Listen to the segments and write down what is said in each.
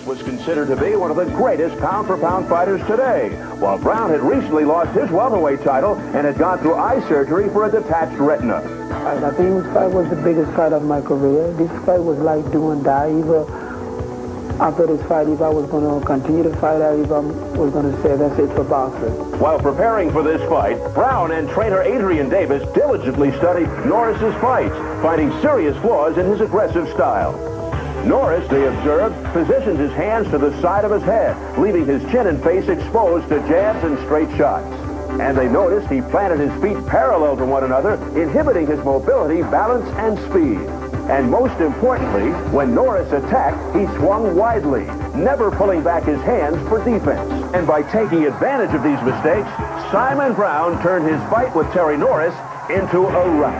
Was considered to be one of the greatest pound-for-pound fighters today, while Brown had recently lost his welterweight title and had gone through eye surgery for a detached retina. I think this fight was the biggest fight of my career. This fight was like do and die. Either after this fight, if I was going to continue to fight, or if I was going to say that's it for boxing. While preparing for this fight, Brown and trainer Adrian Davis diligently studied Norris's fights, finding serious flaws in his aggressive style. Norris, they observed, positions his hands to the side of his head, leaving his chin and face exposed to jabs and straight shots. And they noticed he planted his feet parallel to one another, inhibiting his mobility, balance, and speed. And most importantly, when Norris attacked, he swung widely, never pulling back his hands for defense. And by taking advantage of these mistakes, Simon Brown turned his fight with Terry Norris into a rout.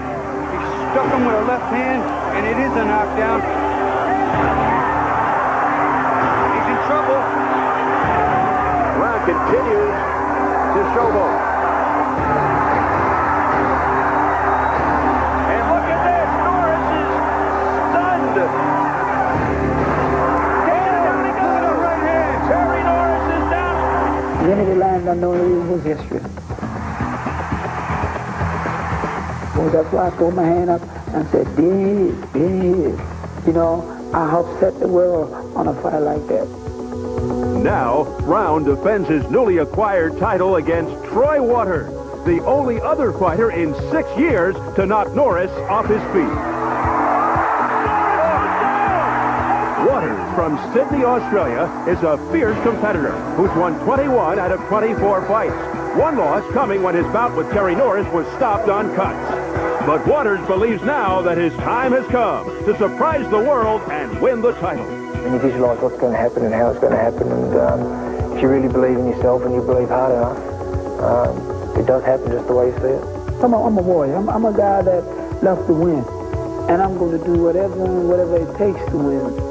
He stuck him with a left hand, and it is a knockdown. He's in trouble. Brown continues to showboat. And look at this. Norris is stunned. Down he goes. The right hand. Terry Norris is down. The end of the line unknown was history. Well, that's why I threw my hand up and said, this. You know, I upset the world on a fight like that. Now, Brown defends his newly acquired title against Troy Waters, the only other fighter in 6 years to knock Norris off his feet. Waters from Sydney, Australia, is a fierce competitor who's won 21 out of 24 fights. One loss coming when his bout with Terry Norris was stopped on cuts. But Waters believes now that his time has come to surprise the world and win the title. And you visualize what's going to happen and how it's going to happen, and if you really believe in yourself and you believe hard enough, it does happen just the way you see it. I'm a warrior. I'm a guy that loves to win, and I'm going to do whatever it takes to win.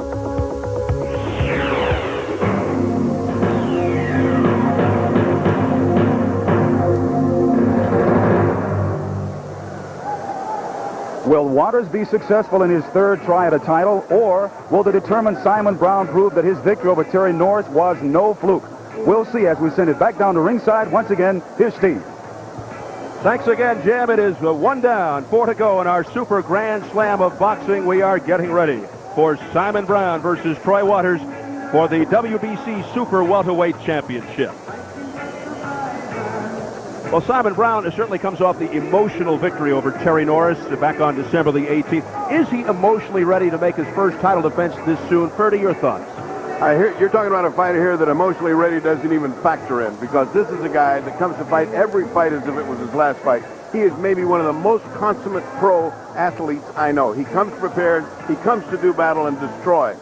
Will Waters be successful in his third try at a title, or will the determined Simon Brown prove that his victory over Terry Norris was no fluke? We'll see as we send it back down to ringside. Once again, here's Steve. Thanks again, Jim. It is 1 down, 4 to go in our Super Grand Slam of boxing. We are getting ready for Simon Brown versus Troy Waters for the WBC Super Welterweight Championship. Well, Simon Brown certainly comes off the emotional victory over Terry Norris back on December the 18th. Is he emotionally ready to make his first title defense this soon? Ferdy, your thoughts? I hear you're talking about a fighter here that emotionally ready doesn't even factor in, because this is a guy that comes to fight every fight as if it was his last fight. He is maybe one of the most consummate pro athletes I know. He comes prepared. He comes to do battle and destroy.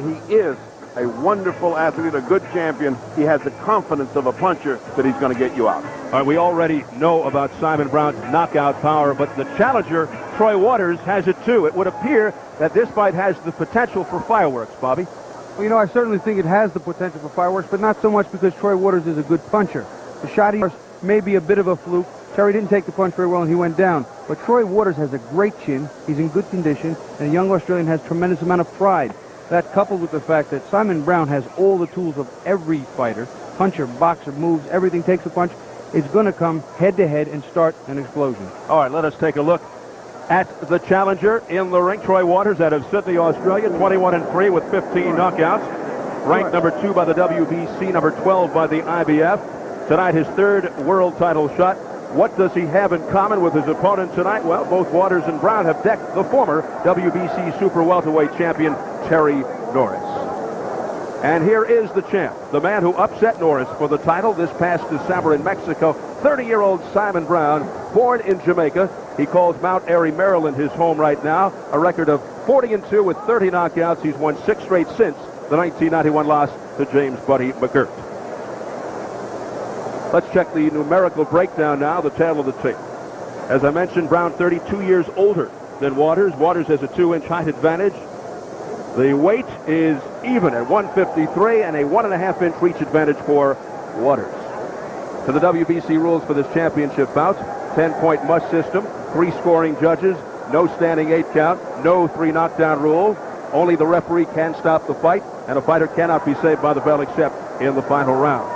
He is a wonderful athlete, a good champion. He has the confidence of a puncher that he's going to get you out. All right, we already know about Simon Brown's knockout power, but the challenger, Troy Waters, has it too. It would appear that this fight has the potential for fireworks, Bobby. Well, you know, I certainly think it has the potential for fireworks, but not so much because Troy Waters is a good puncher. The shot he may be a bit of a fluke. Terry didn't take the punch very well and he went down. But Troy Waters has a great chin. He's in good condition, and a young Australian has tremendous amount of pride. That, coupled with the fact that Simon Brown has all the tools of every fighter, puncher, boxer, moves, everything, takes a punch, is going to come head-to-head and start an explosion. All right, let us take a look at the challenger in the ring. Troy Waters out of Sydney, Australia, 21-3 with 15 knockouts. Ranked number 2 by the WBC, number 12 by the IBF. Tonight, his third world title shot. What does he have in common with his opponent tonight? Well, both Waters and Brown have decked the former WBC Super Welterweight champion, Terry Norris. And here is the champ, the man who upset Norris for the title this past December in Mexico, 30-year-old Simon Brown, born in Jamaica. He calls Mount Airy, Maryland, his home right now. A record of 40-2 with 30 knockouts. He's won 6 straight since the 1991 loss to James Buddy McGirt. Let's check the numerical breakdown now, the tail of the tape. As I mentioned, Brown 32 years older than Waters. Waters has a 2-inch height advantage. The weight is even at 153 and a 1.5-inch reach advantage for Waters. To the WBC rules for this championship bout, 10-point must system, 3 scoring judges, no standing 8 count, no 3 knockdown rule. Only the referee can stop the fight, and a fighter cannot be saved by the bell except in the final round.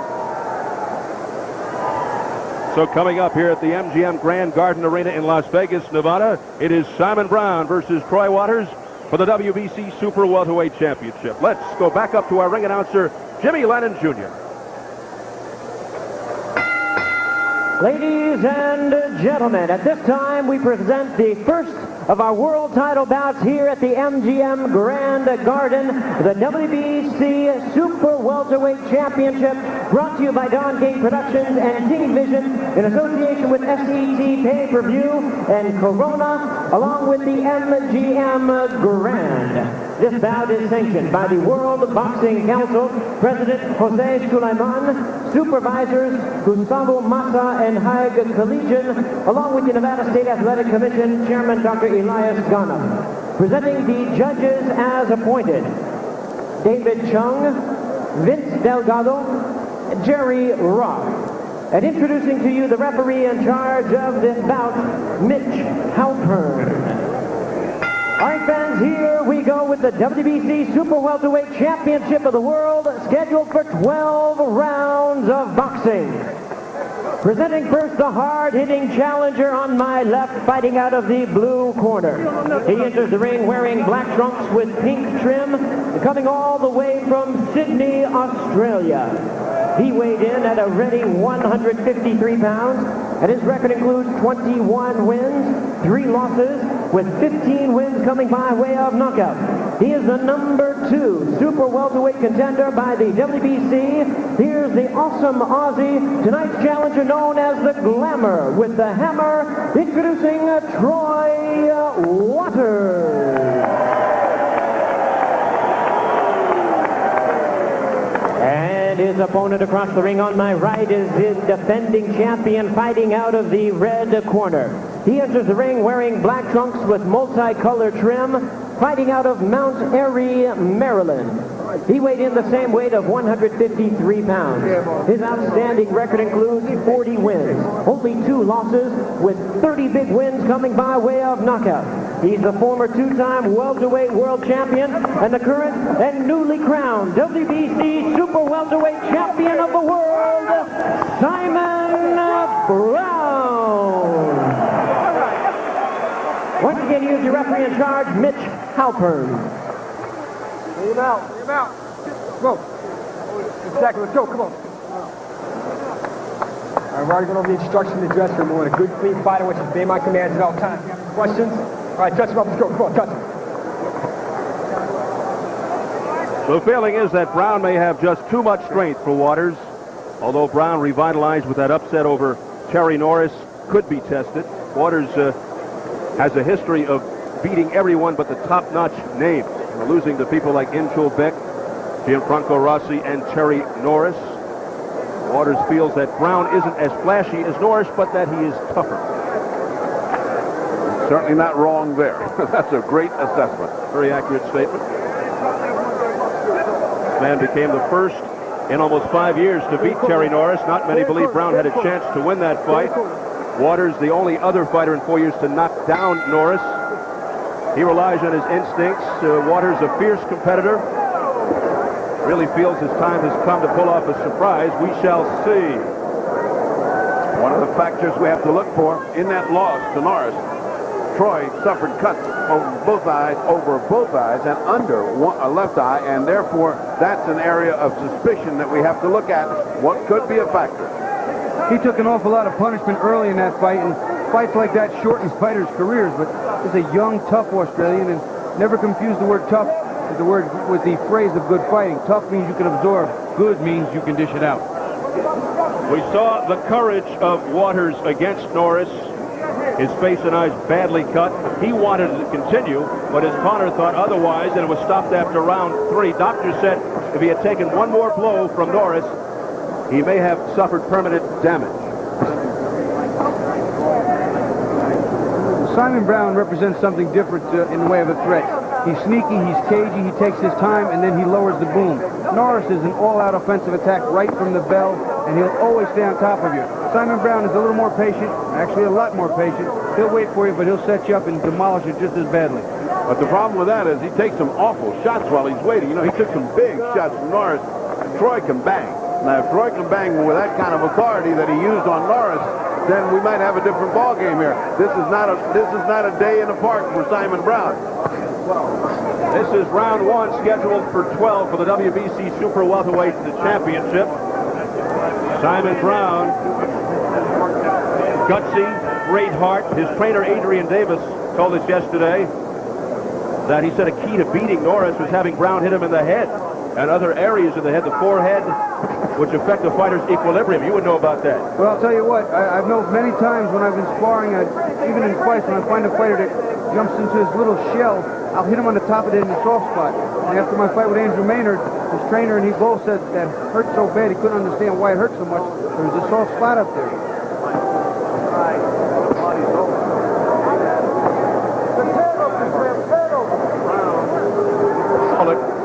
So coming up here at the MGM Grand Garden Arena in Las Vegas, Nevada, it is Simon Brown versus Troy Waters for the WBC Super Welterweight Championship. Let's go back up to our ring announcer, Jimmy Lennon Jr. Ladies and gentlemen, at this time we present the first of our world title bouts here at the MGM Grand Garden, the WBC Super Welterweight Championship, brought to you by Don Gate Productions and King Vision in association with SET Pay-Per-View and Corona, along with the MGM Grand. This bout is sanctioned by the World Boxing Council, President Jose Sulaiman, supervisors Gustavo Massa and Haig Collegian, along with the Nevada State Athletic Commission Chairman Dr. Elias Ghana. Presenting the judges as appointed: David Chung, Vince Delgado, Jerry Rock. And introducing to you the referee in charge of this bout, Mitch Halpern. All right, fans, here we go with the WBC Super Welterweight Championship of the World, scheduled for 12 rounds of boxing. Presenting first the hard-hitting challenger on my left, fighting out of the blue corner. He enters the ring wearing black trunks with pink trim, coming all the way from Sydney, Australia. He weighed in at a ready 153 pounds, and his record includes 21 wins, 3 losses, with 15 wins coming by way of knockout. He is the number 2 Super Welterweight contender by the WBC. Here's the awesome Aussie, tonight's challenger known as the Glamour with the Hammer, introducing Troy Waters. And his opponent across the ring on my right is the defending champion, fighting out of the red corner. He enters the ring wearing black trunks with multicolored trim, fighting out of Mount Airy, Maryland. He weighed in the same weight of 153 pounds. His outstanding record includes 40 wins, only 2 losses, with 30 big wins coming by way of knockout. He's the former 2-time welterweight world champion and the current and newly crowned WBC Super Welterweight Champion of the world, Simon Brown. Once again, here's your referee in charge, Mitch Halpern. Leave him out. Leave him out. Go. Exactly. Let's go. Come on. All right, we're already going over the instructions in the dressing room. We want a good, clean fighter, which is obey my commands at all times. Questions? All right, touch him up. Let's go. Come on, touch him. The feeling is that Brown may have just too much strength for Waters. Although Brown, revitalized with that upset over Terry Norris, could be tested. Waters has a history of beating everyone but the top-notch names, losing to people like Inchul Beck, Gianfranco Rossi, and Terry Norris. Waters feels that Brown isn't as flashy as Norris, but that he is tougher. Certainly not wrong there. That's a great assessment. Very accurate statement. Man became the first in almost 5 years to beat Terry Norris. Not many believe Brown had a chance to win that fight. Waters, the only other fighter in 4 years to knock down Norris. He relies on his instincts. Waters, a fierce competitor, really feels his time has come to pull off a surprise. We shall see. One of the factors we have to look for in that loss to Norris, Troy suffered cuts over both eyes and under a left eye, and therefore that's an area of suspicion that we have to look at. What could be a factor? He took an awful lot of punishment early in that fight, and fights like that shorten fighters' careers, but he's a young, tough Australian, and never confuse the word tough with the phrase of good fighting. Tough means you can absorb. Good means you can dish it out. We saw the courage of Waters against Norris. His face and eyes badly cut. He wanted to continue, but his corner thought otherwise, and it was stopped after round 3. Doctors said if he had taken one more blow from Norris, he may have suffered permanent damage. Simon Brown represents something different in the way of a threat. He's sneaky, he's cagey, he takes his time, and then he lowers the boom. Norris is an all-out offensive attack right from the bell, and he'll always stay on top of you. Simon Brown is a little more patient, actually a lot more patient. He'll wait for you, but he'll set you up and demolish it just as badly. But the problem with that is he takes some awful shots while he's waiting. You know, he took some big shots from Norris. Troy can bang. Now, if Troy can bang with that kind of authority that he used on Norris, then we might have a different ball game here. This is not a day in the park for Simon Brown. This is round one, scheduled for 12 for the WBC Super Welterweight Championship. Simon Brown, gutsy, great heart. His trainer, Adrian Davis, told us yesterday that he said a key to beating Norris was having Brown hit him in the head and other areas of the head, the forehead, which affect the fighter's equilibrium. You would know about that. Well, I'll tell you what, I've known many times when I've been sparring, even in fights, when I find a fighter that jumps into his little shell, I'll hit him on the top of the head in the soft spot. And after my fight with Andrew Maynard, his trainer and he both said that hurt so bad he couldn't understand why it hurt so much. There was a soft spot up there.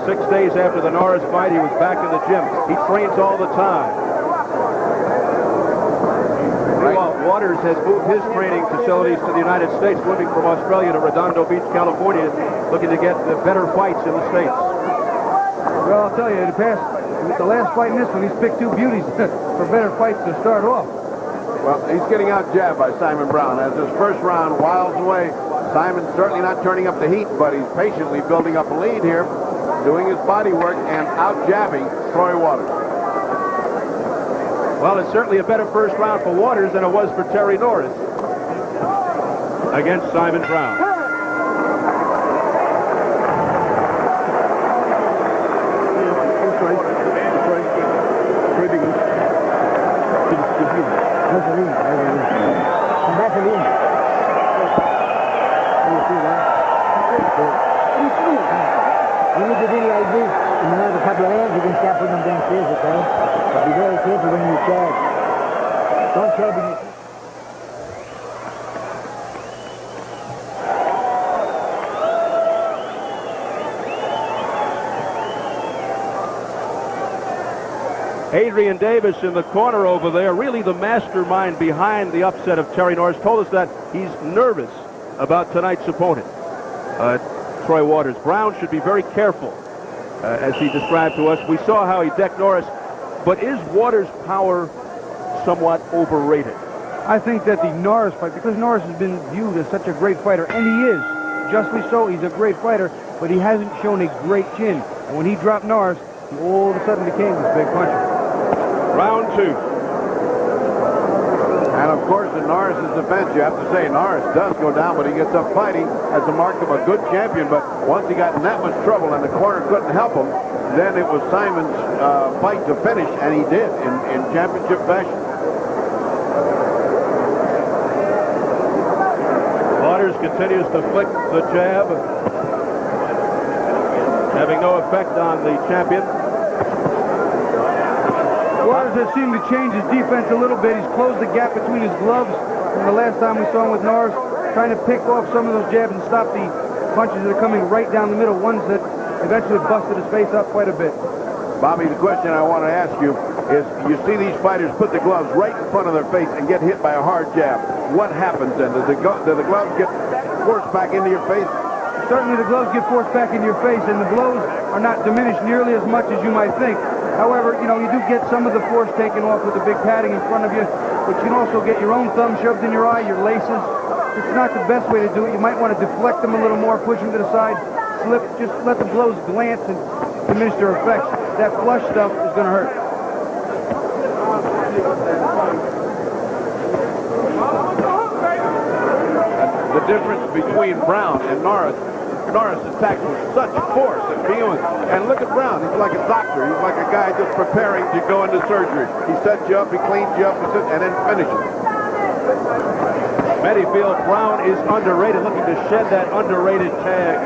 6 days after the Norris fight, he was back in the gym. He trains all the time. Meanwhile, Waters has moved his training facilities to the United States, moving from Australia to Redondo Beach, California, looking to get better fights in the States. Well, I'll tell you, the last fight in this one, he's picked two beauties for better fights to start off. Well, he's getting out-jabbed by Simon Brown. As his first round whiles away, Simon's certainly not turning up the heat, but he's patiently building up a lead here, doing his body work and out-jabbing Troy Waters. Well, it's certainly a better first round for Waters than it was for Terry Norris against Simon Brown. You need to do like this. In another couple of hands, you can start putting them downstairs, okay? But be very careful when you charge. Don't charge when you... Adrian Davis in the corner over there, really the mastermind behind the upset of Terry Norris, told us that he's nervous about tonight's opponent, Troy Waters. Brown should be very careful, as he described to us. We saw how he decked Norris, but is Waters' power somewhat overrated? I think that the Norris fight, because Norris has been viewed as such a great fighter, and he is, justly so, he's a great fighter, but he hasn't shown a great chin. And when he dropped Norris, he all of a sudden became this big puncher. Round two. And of course, in Norris's defense, you have to say Norris does go down, but he gets up fighting as a mark of a good champion. But once he got in that much trouble and the corner couldn't help him, then it was Simon's fight to finish, and he did in championship fashion. Waters continues to flick the jab, having no effect on the champion. Waters has seemed to change his defense a little bit. He's closed the gap between his gloves from the last time we saw him with Norris, trying to pick off some of those jabs and stop the punches that are coming right down the middle, ones that eventually busted his face up quite a bit. Bobby, the question I want to ask you is, you see these fighters put the gloves right in front of their face and get hit by a hard jab. What happens then? Do the gloves get forced back into your face? Certainly the gloves get forced back into your face, and the blows are not diminished nearly as much as you might think. However, you know, you do get some of the force taken off with the big padding in front of you, but you can also get your own thumb shoved in your eye, your laces. It's not the best way to do it. You might want to deflect them a little more, push them to the side, slip, just let the blows glance and diminish their effects. That flush stuff is going to hurt. The difference between Brown and Norris attacks with such force and feeling. And look at Brown. He's like a doctor. He's like a guy just preparing to go into surgery. He sets you up, he cleans you up, and then finishes. Many feel Brown is underrated, looking to shed that underrated tag.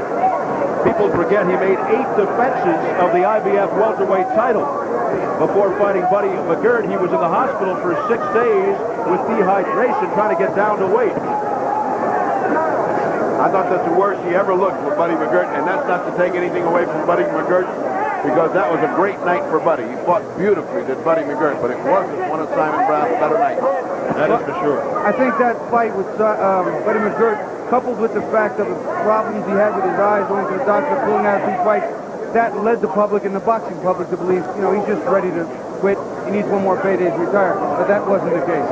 People forget he made 8 defenses of the IBF welterweight title. Before fighting Buddy McGirt, he was in the hospital for 6 days with dehydration, trying to get down to weight. I thought that's the worst he ever looked with Buddy McGirt, and that's not to take anything away from Buddy McGirt, because that was a great night for Buddy. He fought beautifully, did Buddy McGirt, but it wasn't one of Simon Brown's better nights. That is for sure. I think that fight with Buddy McGirt coupled with the fact of the problems he had with his eyes, going to the doctor, pulling out 2 fights, that led the public and the boxing public to believe, you know, he's just ready to quit. He needs 1 more payday to retire. But that wasn't the case.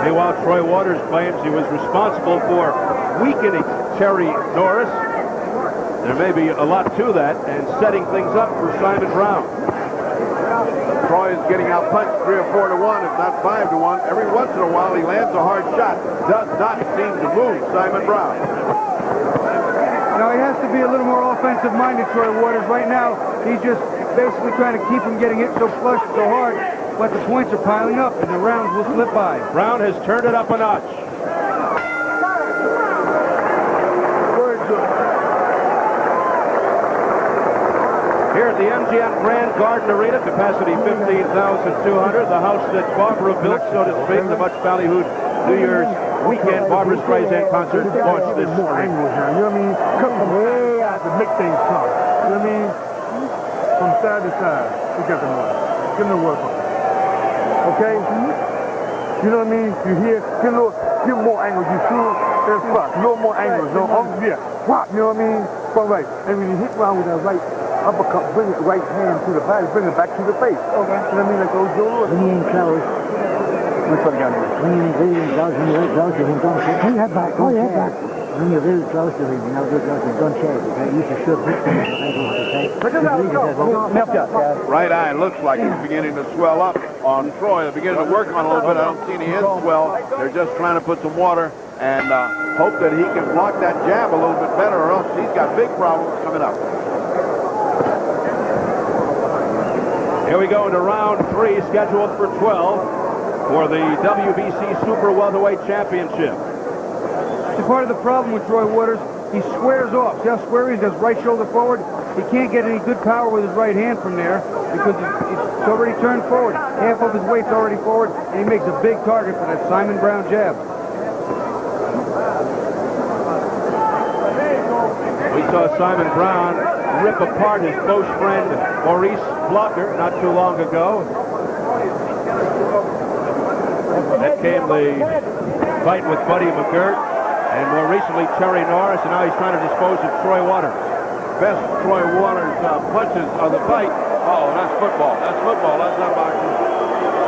Meanwhile, Troy Waters claims he was responsible for weakening Terry Norris. There may be a lot to that, and setting things up for Simon Brown. Troy is getting out punched 3 or 4 to 1, if not 5 to 1. Every once in a while, he lands a hard shot. Does not seem to move Simon Brown. Now, he has to be a little more offensive-minded, Troy Waters. Right now, he's just basically trying to keep him getting hit so flush, so hard, but the points are piling up, and the rounds will slip by. Brown has turned it up a notch. Here at the MGM Grand Garden Arena, capacity 15,200. The house that Barbara built, so to speak, the much ballyhooed New Year's weekend Barbara Streisand concert launched this spring. You know what I mean? Come from way out to make things come. You know what I mean? From side to side, we got them work. Give them the work on it. Okay? You know what I mean? You hear, give more angles. You see, there's fuck. A little more angles. No, yeah. Whop, you know what I mean? All right. And when you hit around with that right uppercut, bring the right hand to the body, bring it back to the face. Okay. You know what I mean? Like those doors. When you're in close. Which one got here? When you're really close, when you're very close to him, don't shake. He had back. Oh, yeah, back. When you're really close to him, you know, really close to him, don't shake, okay? You should shoot him. Right eye looks like it's beginning to swell up on Troy. They're beginning to work on it a little bit. I don't see any end swell. They're just trying to put some water and hope that he can block that jab a little bit better, or else he's got big problems coming up. Here we go into round 3, scheduled for 12 for the WBC Super Welterweight Championship. See, part of the problem with Troy Waters, he squares off. See how square he is? He goes right shoulder forward. He can't get any good power with his right hand from there because it's already turned forward. Half of his weight's already forward, and he makes a big target for that Simon Brown jab. We saw Simon Brown rip apart his close friend Maurice Blocker not too long ago. That came the fight with Buddy McGirt, and more recently Terry Norris, and now he's trying to dispose of Troy Waters. Best Troy Waters punches on the fight. Oh, that's football. That's football. That's not boxing.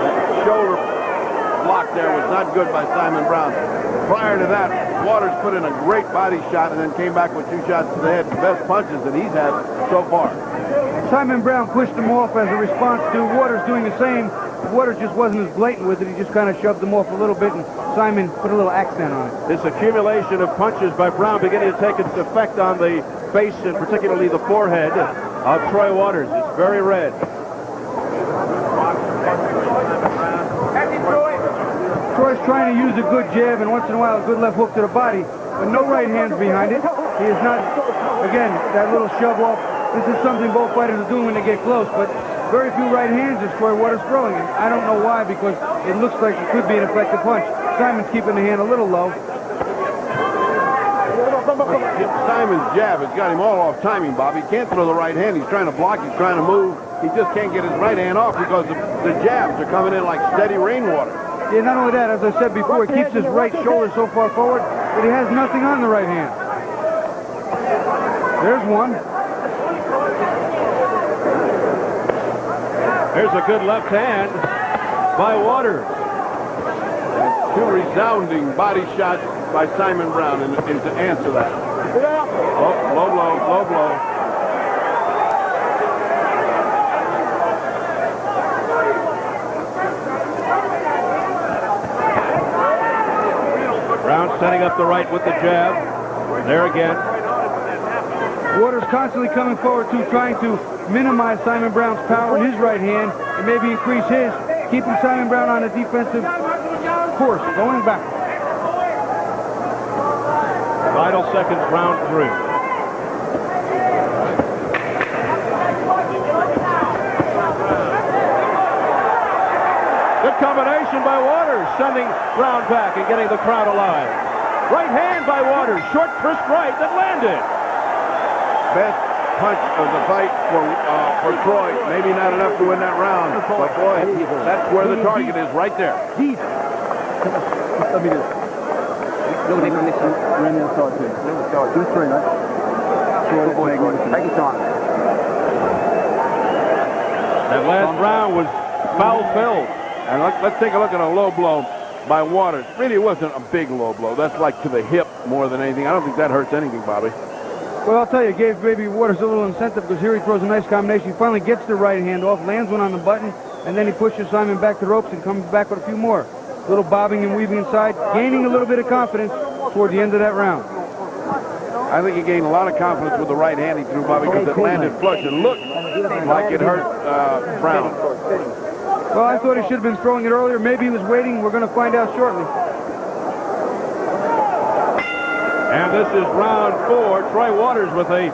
That shoulder block there was not good by Simon Brown. Prior to that, Waters put in a great body shot and then came back with 2 shots to the head. The best punches that he's had so far. Simon Brown pushed him off as a response to Waters doing the same. Waters just wasn't as blatant with it. He just kind of shoved him off a little bit, and Simon put a little accent on it. This accumulation of punches by Brown beginning to take its effect on the face and particularly the forehead of Troy Waters. It's very red. Troy's trying to use a good jab and once in a while a good left hook to the body, but no right hands behind it. He is not, again, that little shove off. This is something both fighters are doing when they get close, but very few right hands is Troy Waters throwing. And I don't know why, because it looks like it could be an effective punch. Simon's keeping the hand a little low. Simon's jab has got him all off timing, Bob. He can't throw the right hand. He's trying to block. He's trying to move. He just can't get his right hand off because the jabs are coming in like steady rainwater. Yeah, not only that, as I said before, he keeps his right shoulder so far forward that he has nothing on the right hand. There's one. Here's a good left hand by Waters. And 2 resounding body shots by Simon Brown and to answer that. Oh, low blow, low blow. Brown setting up the right with the jab. There again. Waters constantly coming forward, too, trying to minimize Simon Brown's power in his right hand and maybe increase his, keeping Simon Brown on a defensive course, going back. Final seconds, round 3. Good combination by Waters, sending Brown back and getting the crowd alive. Right hand by Waters, short, crisp right that landed. Best punch of the fight for Troy. Maybe not enough to win that round, but boy, that's where the target is, right there. Let me just. Two straight, right? Take your time. That last round was foul-filled. And let's take a look at a low blow by Waters. Really wasn't a big low blow. That's like to the hip more than anything. I don't think that hurts anything, Bobby. Well, I'll tell you, it gave maybe Waters a little incentive because here he throws a nice combination. He finally gets the right hand off, lands one on the button, and then he pushes Simon back to the ropes and comes back with a few more. A little bobbing and weaving inside, gaining a little bit of confidence toward the end of that round. I think he gained a lot of confidence with the right hand he threw, Bobby, because it landed flush. It looked like it hurt Brown. Well, I thought he should have been throwing it earlier. Maybe he was waiting. We're going to find out shortly. And this is round 4. Troy Waters with a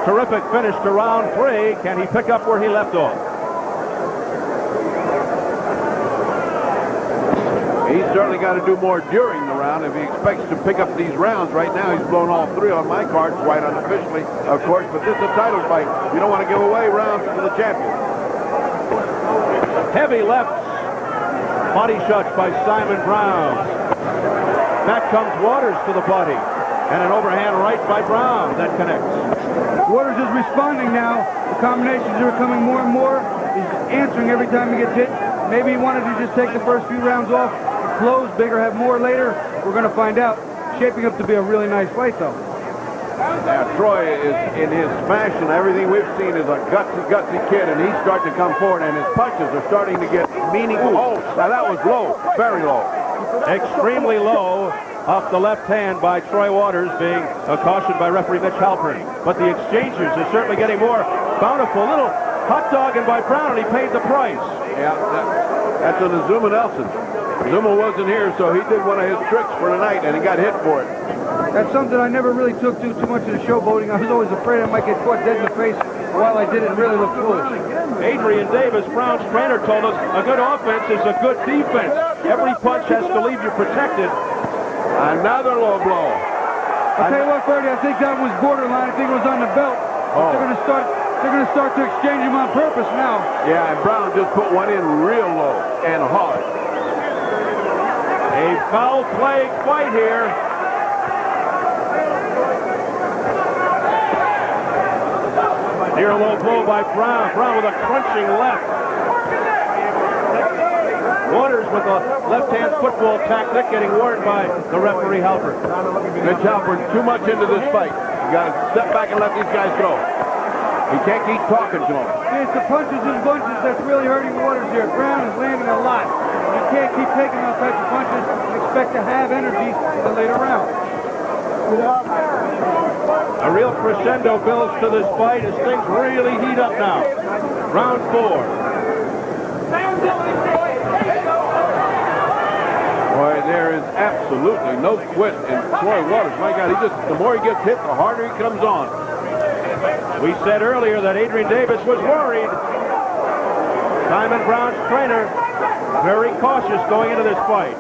terrific finish to round 3. Can he pick up where he left off? He's certainly got to do more during the round if he expects to pick up these rounds. Right now, he's blown all 3 on my cards, quite unofficially, of course, but this is a title fight. You don't want to give away rounds to the champion. Heavy lefts. Body shots by Simon Brown. Back comes Waters to the body. And an overhand right by Brown that connects. Waters is responding now. The combinations are coming more and more. He's answering every time he gets hit. Maybe he wanted to just take the first few rounds off, close bigger, have more later. We're going to find out. Shaping up to be a really nice fight, though. Now, Troy is in his fashion. Everything we've seen is a gutsy kid, and he's starting to come forward, and his punches are starting to get meaningful. Oh, now that was low, very low. Extremely low off the left hand by Troy Waters, being cautioned by referee Mitch Halpern. But the exchanges are certainly getting more bountiful. Little hot dogging by Brown, and he paid the price. Yeah, that's an Azuma Nelson. Zuma wasn't here, so he did one of his tricks for tonight, and he got hit for it. That's something I never really took too much of the showboating. I was always afraid I might get caught dead in the face. While I did, it really looked foolish. Adrian Davis, Brown's trainer, told us a good offense is a good defense. Every punch has to leave you protected. Another low blow. I'll tell you what, Ferdy, I think that was borderline. I think it was on the belt. Oh. They're going to start to exchange them on purpose now. Yeah, and Brown just put one in real low and hard. A foul play fight here. Near low blow by Brown. Brown with a crunching left. Waters with a left-hand football tactic getting warned by the referee Halpern. Mitch Halpern too much into this fight. You got to step back and let these guys go. He can't keep talking to them. It's the punches and bunches that's really hurting Waters here. Brown is landing a lot. You can't keep taking those types of punches and expect to have energy in the later round. A real crescendo builds to this fight as things really heat up now. Round 4. Boy, there is absolutely no quit in Troy Waters. My God, the more he gets hit, the harder he comes on. We said earlier that Adrian Davis was worried. Simon Brown's trainer, very cautious going into this fight.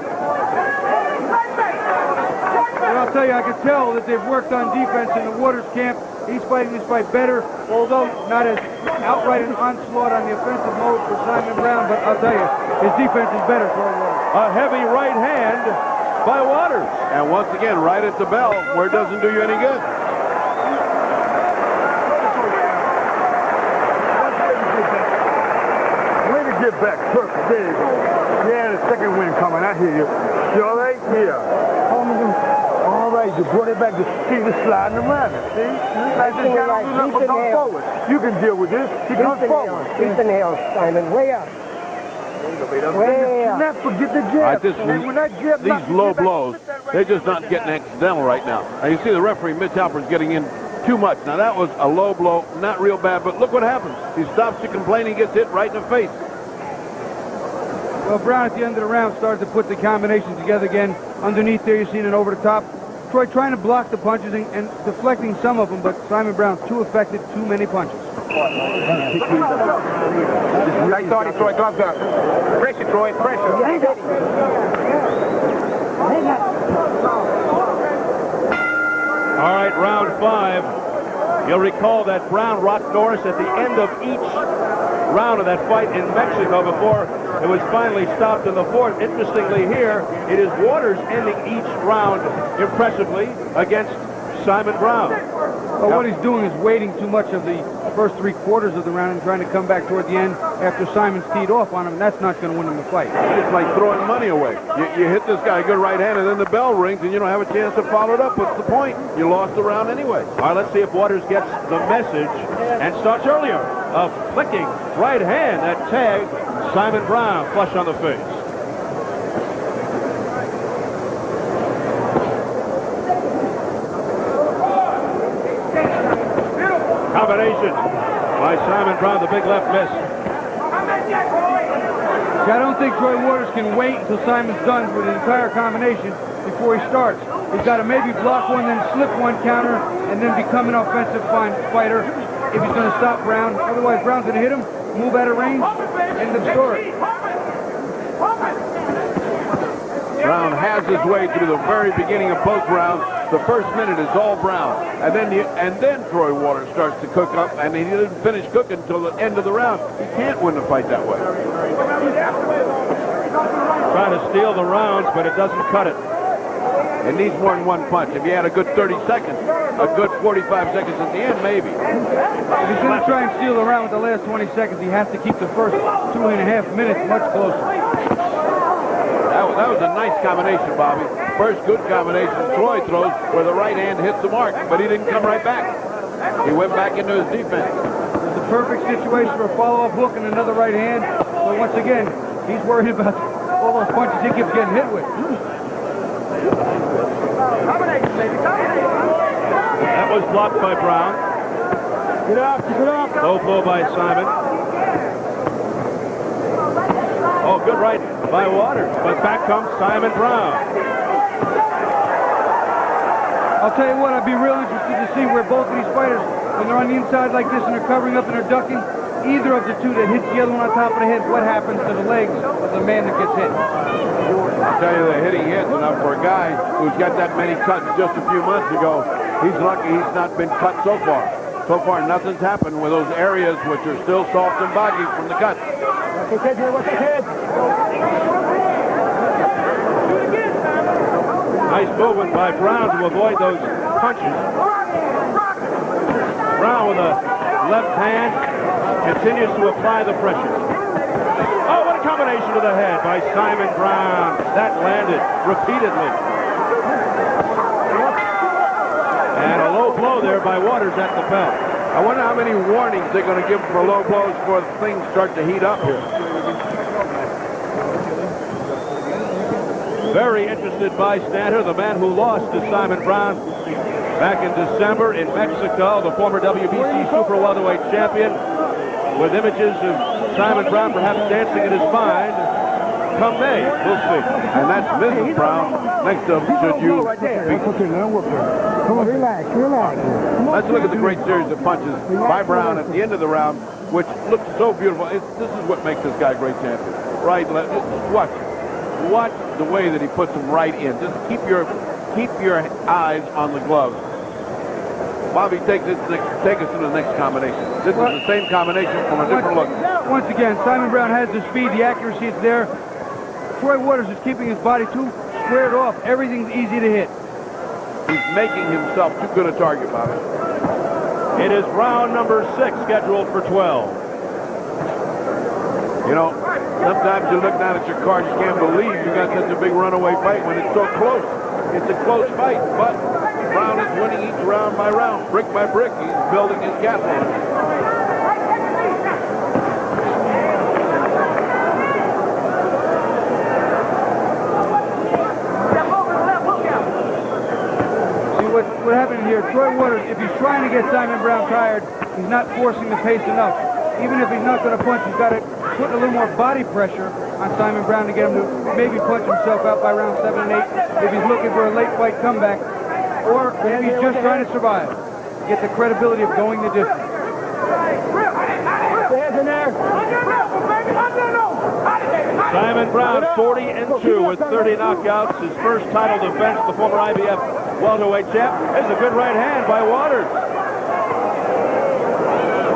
And I'll tell you, I can tell that they've worked on defense in the Waters camp. He's fighting this fight better, although not as outright an onslaught on the offensive mode for Simon Brown, but I'll tell you, his defense is better for Waters. A heavy right hand by Waters. And once again, right at the bell, where it doesn't do you any good. Way to get back, perfect. There you go. Yeah, the second win coming. I hear you. You all right? Yeah. All right, you brought it back to see the sliding around it. See? I just got to do nothing but come forward. You can deal with this. He comes forward. Keep the nails, Simon. Way up. Way up. Not forget the jab. These low blows, they're just not getting accidental right now. Now you see the referee, Mitch Halpern's getting in too much. Now that was a low blow, not real bad, but look what happens. He stops to complain, he gets hit right in the face. Well, Brown at the end of the round started to put the combination together again. Underneath there, you're seeing it over the top. Troy trying to block the punches and deflecting some of them, but Simon Brown too effective, too many punches. Nice starting, Troy. Gloves up. Pressure, Troy. Pressure. All right, round 5. You'll recall that Brown rocked Norris at the end of each round of that fight in Mexico before it was finally stopped in the fourth. Interestingly here, it is Waters ending each round impressively against Simon Brown. Well, what he's doing is waiting too much of the first 3/4 of the round and trying to come back toward the end after Simon's teed off on him. That's not going to win him the fight. It's like throwing money away. You hit this guy a good right hand, and then the bell rings, and you don't have a chance to follow it up. What's the point? You lost the round anyway. All right, let's see if Waters gets the message and starts earlier. A flicking right hand that tagged Simon Brown flush on the face. Combination by Simon Brown, the big left miss. I don't think Troy Waters can wait until Simon's done with the entire combination before he starts. He's got to maybe block one, then slip one counter, and then become an offensive fighter if he's going to stop Brown. Otherwise, Brown's going to hit him, move out of range, end of story. Brown has his way through the very beginning of both rounds. The first minute is all Brown, and then Troy Waters starts to cook up, and he didn't finish cooking until the end of the round. He can't win the fight that way. Trying to steal the rounds, but it doesn't cut it. It needs more than one punch. If you had a good 30 seconds, a good 45 seconds at the end, maybe. If he's going to try and steal the round with the last 20 seconds, he has to keep the first 2.5 minutes much closer. That was a nice combination, Bobby. First good combination Troy throws where the right hand hits the mark, but he didn't come right back. He went back into his defense. It's a perfect situation for a follow-up hook and another right hand. But once again, he's worried about all those punches he keeps getting hit with. That was blocked by Brown. Get up, keep it up. Low blow by Simon. Oh, good right by Waters. But back comes Simon Brown. I'll tell you what, I'd be real interested to see where both of these fighters, when they're on the inside like this and they're covering up and they're ducking, either of the two that hits the other one on top of the head, what happens to the legs of the man that gets hit? I'll tell you, the hitting hits enough for a guy who's got that many cuts just a few months ago. He's lucky he's not been cut so far. So far, nothing's happened with those areas which are still soft and boggy from the cut. Nice movement by Brown to avoid those punches. Brown with a left hand continues to apply the pressure. Oh, what a combination to the head by Simon Brown. That landed repeatedly. And a low blow there by Waters at the belt. I wonder how many warnings they're going to give for low blows before things start to heat up here. Very interested bystander, the man who lost to Simon Brown back in December in Mexico, the former WBC super welterweight champion, with images of Simon Brown perhaps dancing in his mind. Come May, we'll see. And that's Mrs. Brown next to him, should you be... Come on, relax, relax. Let's look at the great series of punches by Brown at the end of the round, which looks so beautiful. This is what makes this guy a great champion. Right, watch the way that he puts them right in. Just keep your eyes on the gloves. Bobby, take us to the next combination. This is the same combination from a different look. Once again, Simon Brown has the speed, the accuracy is there. Troy Waters is keeping his body too squared off. Everything's easy to hit. He's making himself too good a target, Bobby. It is round number 6 scheduled for 12. You know, sometimes you look down at your card, you can't believe you got such a big runaway fight when it's so close. It's a close fight, but Brown is winning each round by round, brick by brick. He's building his castle. What happened here, Troy Waters, if he's trying to get Simon Brown tired, he's not forcing the pace enough. Even if he's not going to punch, he's got to put a little more body pressure on Simon Brown to get him to maybe punch himself out by round 7 and 8 if he's looking for a late fight comeback, or if he's just trying to survive, get the credibility of going the distance. Simon Brown, 40-2 with 30 knockouts. His first title defense, the former IBF welterweight champ. There's a good right hand by Waters.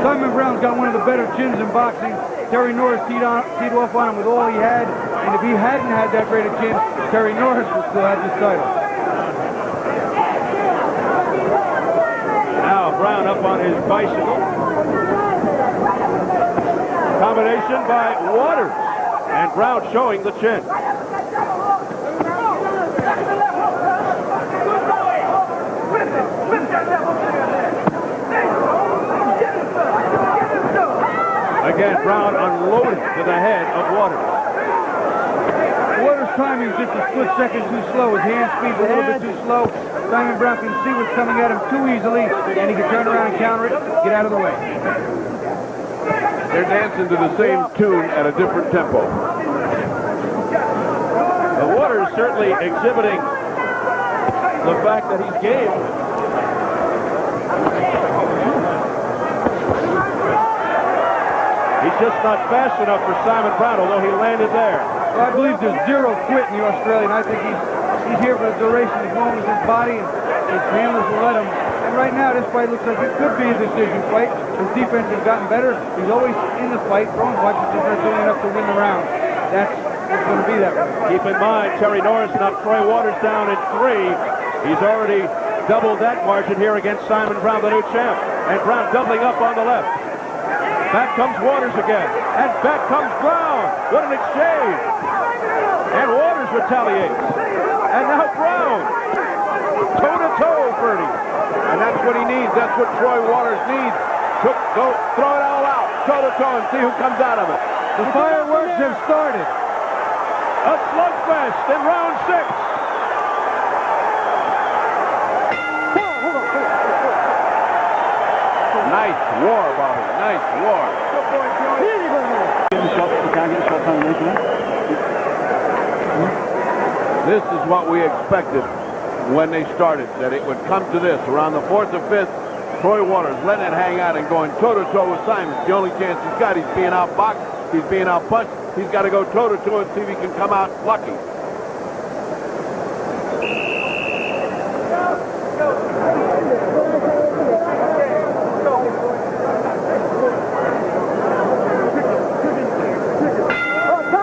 Simon Brown's got one of the better chins in boxing. Terry Norris teed off on him with all he had, and if he hadn't had that great a chin, Terry Norris would still have this title. Now Brown up on his bicycle. Combination by Waters, and Brown showing the chin. Again, Brown unloaded to the head of Waters. Waters' timing is just a split second too slow. His hand speed's a little bit too slow. Simon Brown can see what's coming at him too easily, and he can turn around and counter it, get out of the way. They're dancing to the same tune at a different tempo. The Waters certainly exhibiting the fact that he's game. He's just not fast enough for Simon Brown, although he landed there. Well, I believe there's zero quit in the Australian. I think he's here for the duration as long as his body and his handlers will let him. And right now, this fight looks like it could be a decision fight. His defense has gotten better. He's always in the fight, throwing punches, just not doing enough to win the round. That's what's going to be that way. Keep in mind, Terry Norris knocked Troy Waters down in 3. He's already doubled that margin here against Simon Brown, the new champ. And Brown doubling up on the left. Back comes Waters again, and back comes Brown. What an exchange. And Waters retaliates. And now Brown. Toe-to-toe, Ferdy. And that's what he needs. That's what Troy Waters needs. Go throw it all out, toe-to-toe, and see who comes out of it. The fireworks have started. A slugfest in round 6. Nice war, Bobby. Nice war. This is what we expected when they started, that it would come to this. Around the 4th or 5th, Troy Waters letting it hang out and going toe-to-toe with Simon. The only chance he's got, he's being outboxed, he's being outpunched. He's got to go toe-to-toe and see if he can come out lucky.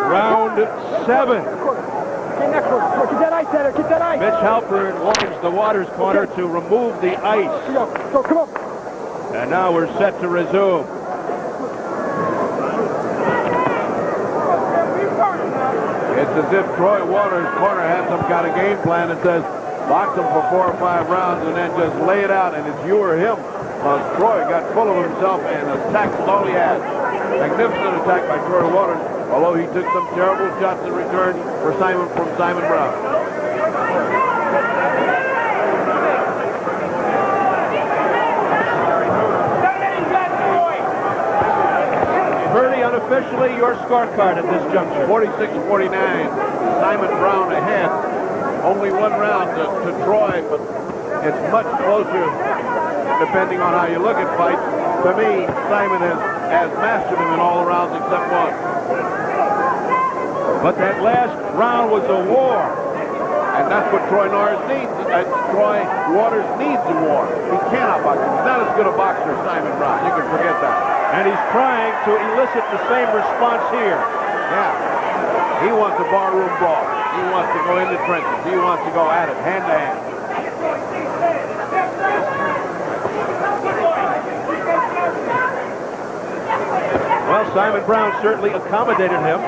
Round 7. Mitch Halpern warns the Waters corner to remove the ice. And now we're set to resume. It's as if Troy Waters' corner had some kind of game plan that says box him for 4 or 5 rounds and then just lay it out, and it's you or him. Troy got full of himself and attacked with all he had. Magnificent attack by Troy Waters, although he took some terrible shots in return from Simon Brown. Bernie, unofficially, your scorecard at this juncture. 46-49. Simon Brown ahead. Only 1 round to Troy, but it's much closer depending on how you look at fights. To me, Simon has mastered him in all the rounds except 1. But that last round was a war. And that's what Troy Norris needs. Troy Waters needs a war. He cannot box him. He's not as good a boxer as Simon Brown. You can forget that. And he's trying to elicit the same response here. Yeah. He wants a barroom brawl. He wants to go in the trenches. He wants to go at it, hand to hand. Well, Simon Brown certainly accommodated him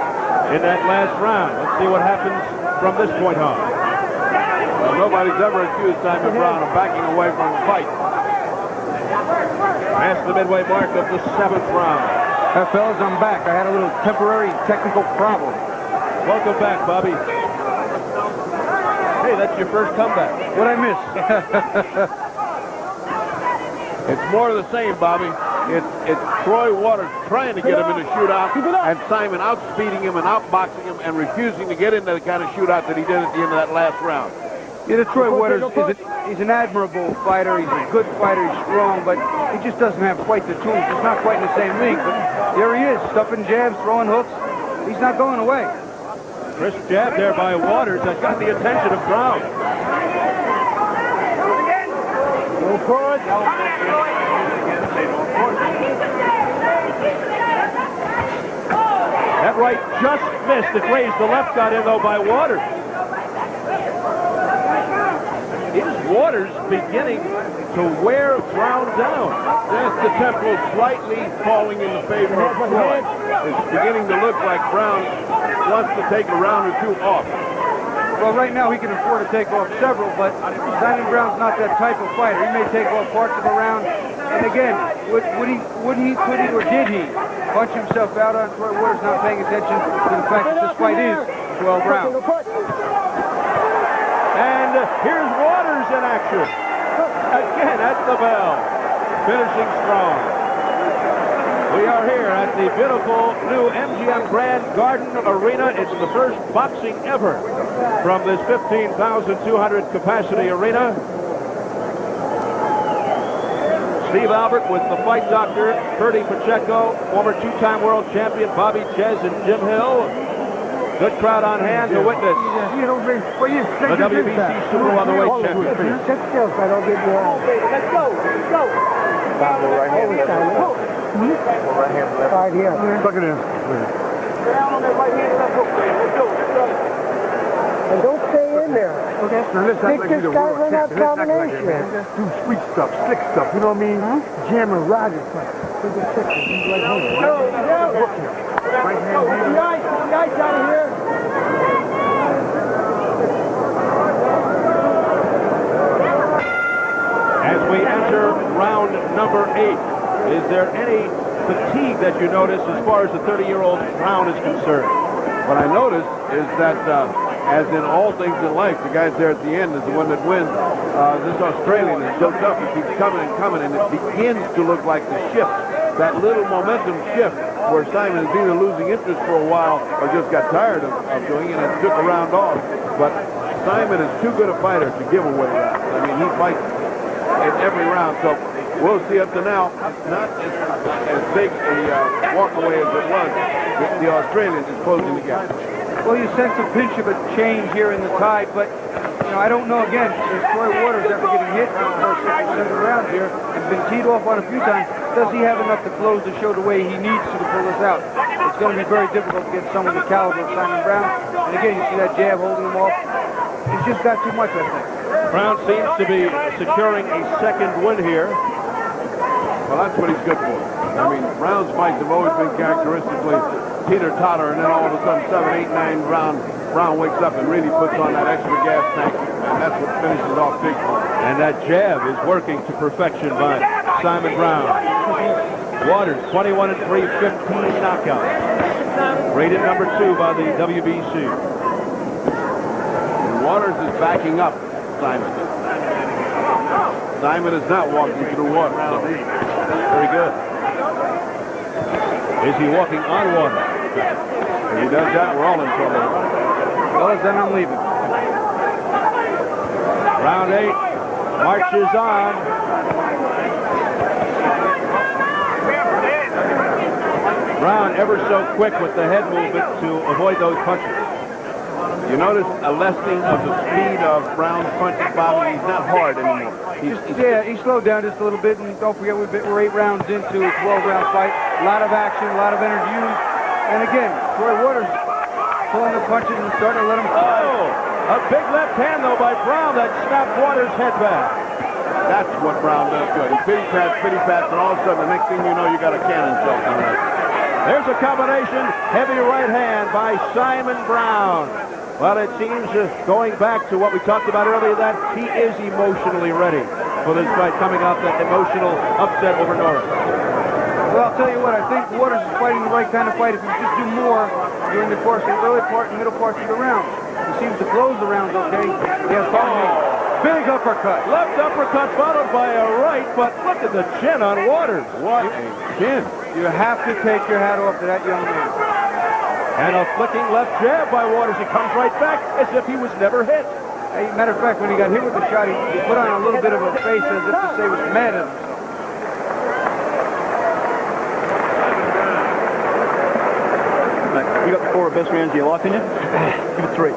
in that last round. Let's see what happens from this point on. Well, nobody's ever accused Simon Brown of backing away from the fight. Past the midway mark of the 7th round. Fellas, I'm back. I had a little temporary technical problem. Welcome back, Bobby. Hey, that's your first comeback. What'd I miss? It's more of the same, Bobby. It's Troy Waters trying to get him in a shootout, and Simon outspeeding him and outboxing him and refusing to get into the kind of shootout that he did at the end of that last round. Yeah, the Troy Waters he's an admirable fighter. He's a good fighter. He's strong, but he just doesn't have quite the tools. He's not quite in the same league. But there he is, stuffing jabs, throwing hooks. He's not going away. Crisp jab there by Waters has got the attention of Brown. Go forward. That right just missed. It grazed the left, got in, though, by Waters. Is Waters beginning to wear Brown down? Yes, the tempo slightly falling in the favor of Floyd. It's beginning to look like Brown wants to take a round or two off. Well, right now he can afford to take off several, but Simon Brown's not that type of fighter. He may take off parts of a round. And again, could he, or did he punch himself out on Troy Waters, not paying attention to the fact that this fight is 12 rounds? And here's Waters in action. Again at the bell. Finishing strong. We are here at the beautiful new MGM Grand Garden Arena. It's the first boxing ever from this 15,200 capacity arena. Steve Albert with the fight doctor, Curdy Pacheco, former two-time world champion Bobby Ches and Jim Hill. Good crowd on hand to witness the WBC Super Welterweight Championship. Check yourself, I don't get you out. Let's go. Right hand, left. Right hand, left. Right here. Suck it in. And don't stay in there. Okay. Now let's act like Stick we this the guy world right out champion. Let's act like combination. it, man. Do sweet stuff, slick stuff, you know what I mean? Jamming Rogers. Take a picture. He's right here. Look here. Right hand. Nice out of here. As we enter round number 8, is there any fatigue that you notice as far as the 30-year-old Brown is concerned? What I noticed is that, as in all things in life, the guy there at the end is the one that wins. This Australian is so tough. He keeps coming and coming, and it begins to look like the shift, that little momentum shift where Simon is either losing interest for a while or just got tired of doing it and took a round off. But Simon is too good a fighter to give away rounds. I mean, he fights in every round. So we'll see up to now. Not as big a walkaway as it was. The Australian is closing the gap. Well, you sense a pinch of a change here in the tide, but you know, I don't know again if Troy Waters after getting hit in the first 6 or 7 rounds here and been teed off on a few times, does he have enough to close to show the way he needs to pull this out? It's going to be very difficult to get someone the caliber of Simon Brown. And again, you see that jab holding him off. He's just got too much, I think. Brown seems to be securing a second win here. Well, that's what he's good for. I mean, Brown's fights have always been characteristically teeter-totter, and then all of a sudden, 7, 8, 9 round, Brown wakes up and really puts on that extra gas tank, and that's what finishes off big for him. And that jab is working to perfection by Simon Brown. Waters, 21-3, 15 knockouts. Rated number 2 by the WBC. And Waters is backing up Simon. Simon is not walking through water. Very good. Is he walking on water? If he does that, we're all in trouble. Well, then I'm leaving. Round 8 marches on. Brown ever so quick with the head movement to avoid those punches. You notice a lessening of the speed of Brown's punches, Bobby. He's not hard anymore. He slowed down just a little bit, and don't forget we're 8 rounds into a 12-round fight. A lot of action, a lot of energy used. And again, Troy Waters pulling the punches and starting to let him fly. Oh, a big left hand, though, by Brown that snapped Waters' head back. That's what Brown does good. He pity pats, and all of a sudden, the next thing you know, you got a cannon shot coming out. There's a combination, heavy right hand by Simon Brown. Well, it seems, going back to what we talked about earlier, that he is emotionally ready for this fight, coming off that emotional upset over Norris. Well, I'll tell you what, I think Waters is fighting the right kind of fight if he just do more during the course of the early part and middle parts of the round. He seems to close the rounds okay. He has big uppercut. Left uppercut followed by a right, but look at the chin on Waters. What a chin. You have to take your hat off to that young man. And a flicking left jab by Waters. He comes right back as if he was never hit. Hey, matter of fact, when he got hit with the shot, he put on a little bit of a face as if to say he was mad at him. You got the 4 best rounds of your life in you? Give it 3.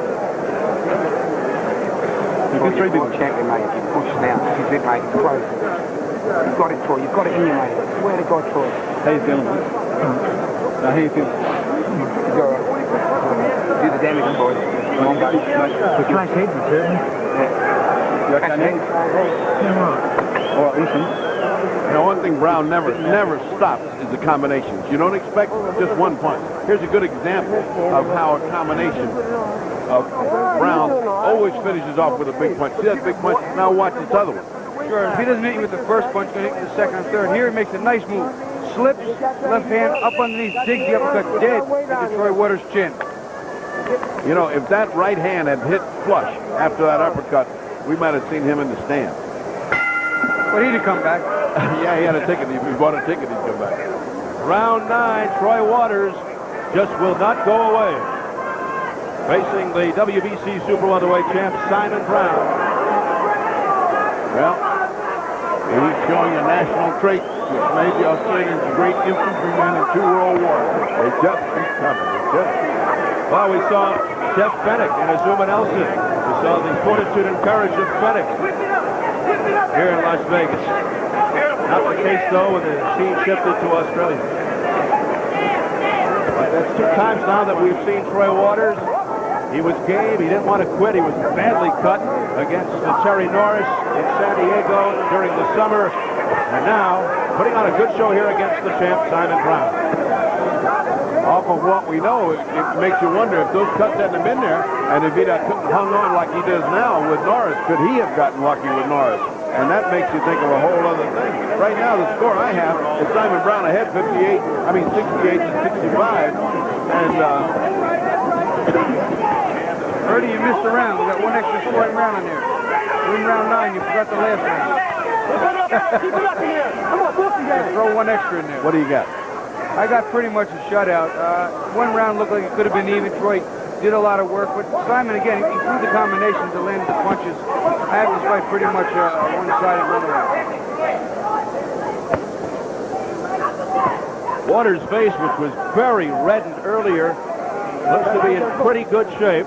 You You're 3 big champion, mate. If you push now, he's it, mate. It's close. You've got it, Troy. You've got it in you, mate. Swear to God, Troy. How you feeling, mate? How you feeling? Do the damage for it. To try safety, certainly. You got that name? Or Easton. You know, one thing Brown never stops is the combinations. You don't expect just one punch. Here's a good example of how a combination of Brown always finishes off with a big punch. See that big punch? Now watch this other one. Sure, if he doesn't hit you with the first punch, he's going to hit you with the second and third. Here he makes a nice move. Slips, left hand up underneath, digs the uppercut dead into Troy Waters' chin. You know, if that right hand had hit flush after that uppercut, we might have seen him in the stand. But he'd have come back. Yeah, he had a ticket. If he bought a ticket, he'd come back. Round 9, Troy Waters just will not go away. Facing the WBC Super Welterweight champ, Simon Brown. Well, he's showing a national trait which made the Australians great infantrymen in 2 world wars. They just keep coming. Well, we saw Jeff Fennick and Azuma Nelson. We saw the fortitude and courage of Fennick here in Las Vegas. Not the case, though, when the scene shifted to Australia. But that's 2 times now that we've seen Troy Waters. He was game. He didn't want to quit. He was badly cut against Terry Norris in San Diego during the summer. And now, putting on a good show here against the champ, Simon Brown. Off of what we know, it makes you wonder if those cuts hadn't been there, and if he'd have hung on like he does now with Norris, could he have gotten lucky with Norris? And that makes you think of a whole other thing. Right now, the score I have is Simon Brown ahead 68 to 65. And Ernie, you missed a round. We got one extra scoring round on there. We're in round 9. You forgot the last round. Throw one extra in there. what do you got? I got pretty much a shutout. One round looked like it could have been even. Troy did a lot of work, but Simon, again, he threw the combinations to land the punches. I have this fight pretty much a one-sided runaway. Waters' face, which was very reddened earlier, looks to be in pretty good shape.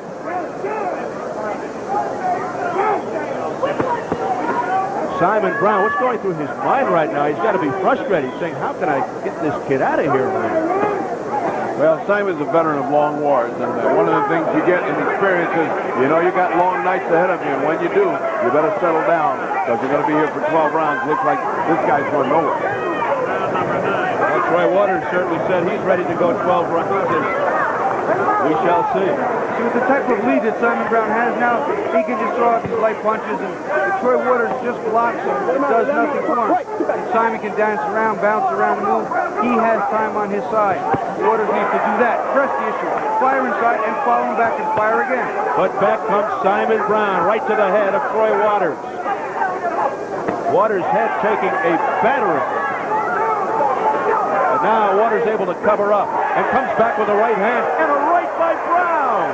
Simon Brown, what's going through his mind right now? He's got to be frustrated, saying, how can I get this kid out of here? Well, Simon's a veteran of long wars, and one of the things you get in experience is, you know, you got long nights ahead of you, and when you do, you better settle down, because you're going to be here for 12 rounds. Looks like this guy's going nowhere. Well, Troy Waters certainly said he's ready to go 12 rounds, and we shall see. See, with the type of lead that Simon Brown has now, he can just throw out these light punches, and if Troy Waters just blocks him, it does nothing for him. And Simon can dance around, bounce around, move. He has time on his side. Waters needs to do that. Press the issue. Fire inside and follow him back and fire again. But back comes Simon Brown, right to the head of Troy Waters. Waters' head taking a battering. And now Waters able to cover up and comes back with a right hand and a right by Brown.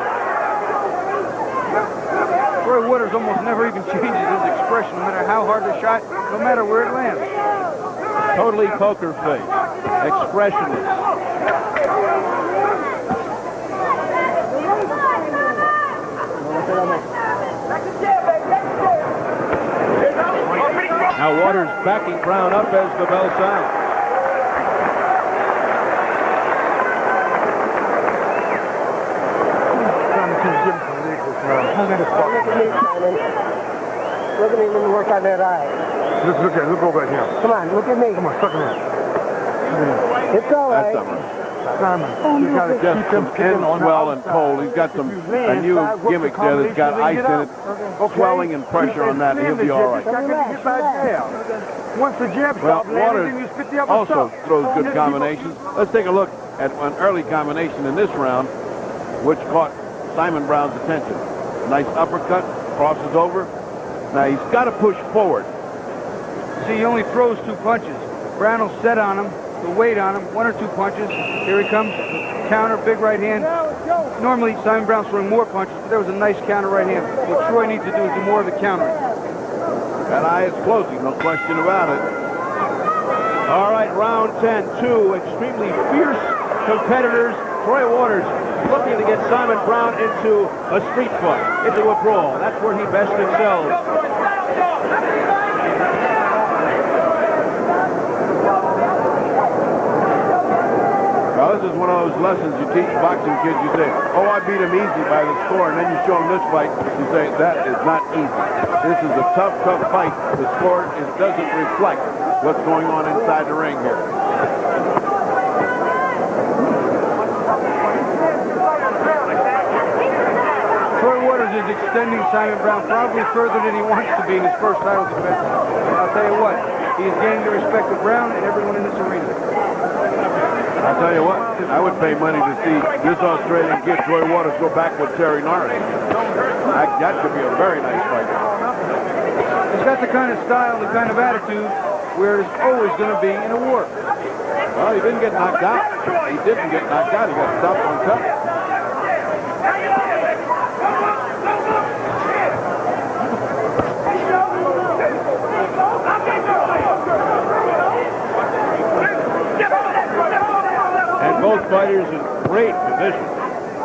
Troy Waters almost never even changes his expression, no matter how hard the shot, no matter where it lands. Totally poker face, expressionless. Now Waters backing Brown up as the bell sounds. Look at me, let me work out that eye. Look over at him. Come on, look at me. Come on, suck him in. It's all right. That's something. Simon, you gotta Just some end swell and cold. He's got a new gimmick there that's got ice in it. Swelling and pressure on that, he'll be all right. Once the jab Well, stops landing, Waters you spit the upper also stuff. throws good combinations. Let's take a look at an early combination in this round, which caught Simon Brown's attention. Nice uppercut, crosses over. Now he's got to push forward. See, he only throws 2 punches. Brown will set on him, the weight on him, 1 or 2 punches. Here he comes, counter, big right hand. Normally, Simon Brown's throwing more punches, but there was a nice counter right hand. What Troy needs to do is do more of the countering. That eye is closing, no question about it. All right, round 10, 2 extremely fierce competitors. Troy Waters looking to get Simon Brown into a street fight, into a brawl. That's where he best excels. Well, This is one of those lessons you teach boxing kids. You say, oh, I beat him easy by the score, and then you show them this fight. You say, that is not easy. This is a tough, tough fight. The score doesn't reflect what's going on inside the ring here. Troy Waters is extending Simon Brown probably further than he wants to be in his first title defense. I'll tell you what, he is gaining the respect of Brown and everyone in this arena. I'll tell you what, I would pay money to see this Australian kid, Troy Waters, go back with Terry Norris. That could be a very nice fight. He's got the kind of style, the kind of attitude where it's always going to be in a war. Well, he didn't get knocked out. He didn't get knocked out. He got stopped on top. And both fighters in great condition.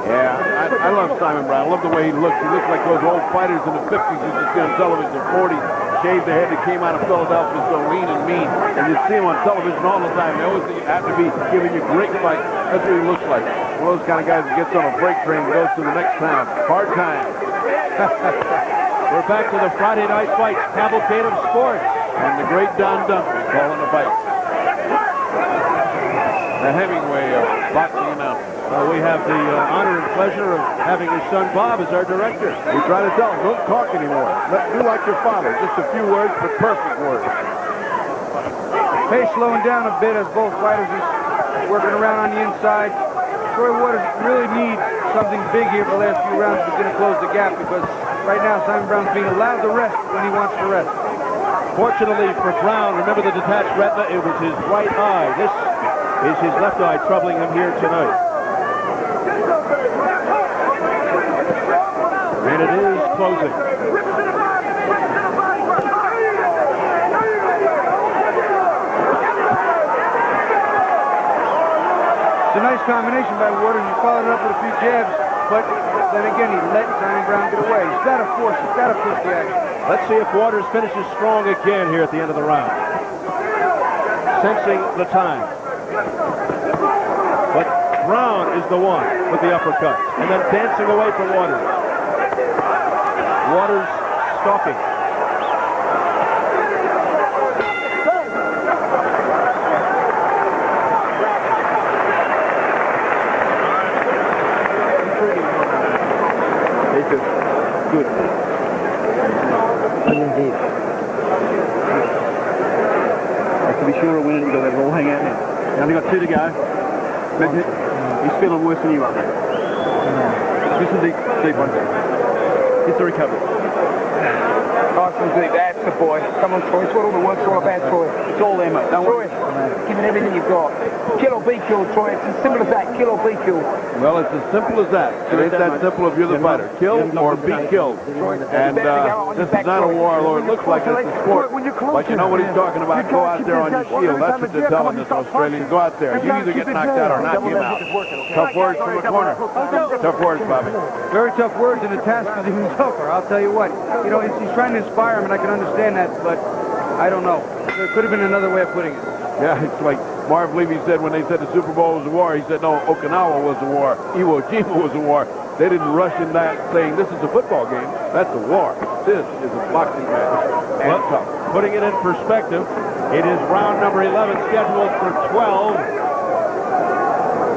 Yeah, I love Simon Brown. I love the way he looks. He looks like those old fighters in the 50s you used to see on television, 40s, shaved the head that came out of Philadelphia, so lean and mean. And you see him on television all the time. They always have to be giving you great fights. That's what he looks like. One of those kind of guys that gets on a freight train and goes to the next town. Hard time. We're back to the Friday night fights, cavalcade of sports. And the great Don Duncan calling the fight. The Hemingway of boxing announcement. We have the honor and pleasure of having his son Bob as our director. We try to tell him, don't talk anymore. Do like your father. Just a few words, but perfect words. Pace slowing down a bit as both fighters are working around on the inside. Troy Waters really needs something big here for the last few rounds to begin to close the gap, because right now Simon Brown's being allowed to rest when he wants to rest. Fortunately for Brown, remember the detached retina, it was his right eye. This is his left eye troubling him here tonight. And it is closing. It's a nice combination by Waters. He followed it up with a few jabs, but then again, he let Simon Brown get away. He's got to force, he's got to push the action. Let's see if Waters finishes strong again here at the end of the round. Sensing the time. But Brown is the one with the uppercut. And then dancing away from Waters. Waters stalking. Good. To be sure of winning, you got that roll hang out now. You only got two to go. But he's feeling worse than you are. This is the deep one. It's the recovery. Nice and deep. That's the boy. Come on, Troy. It's what all the work's all about, Troy. It's all there, mate. Don't worry. Give it everything you've got. Kill or be killed, Troy. It's as simple as that. Kill or be killed. Well, it's as simple as that. It ain't that simple if you're the fighter. Kill or be killed. And this is not a war, although it looks like it's a sport. But you know what he's talking about. Go out there on your shield. That's what they're telling us, Australians. Go out there. You either get knocked out or knock him out. Tough words from the corner. Tough words, Bobby. Very tough words, and the task is even tougher. I'll tell you what. You know, he's trying to inspire him, and I can understand that, but I don't know. There could have been another way of putting it. Yeah, it's like Marv Levy said when they said the Super Bowl was a war. He said, no, Okinawa was a war. Iwo Jima was a war. They didn't rush in that saying, this is a football game. That's a war. This is a boxing match. And tough. Putting it in perspective, it is round number 11 scheduled for 12.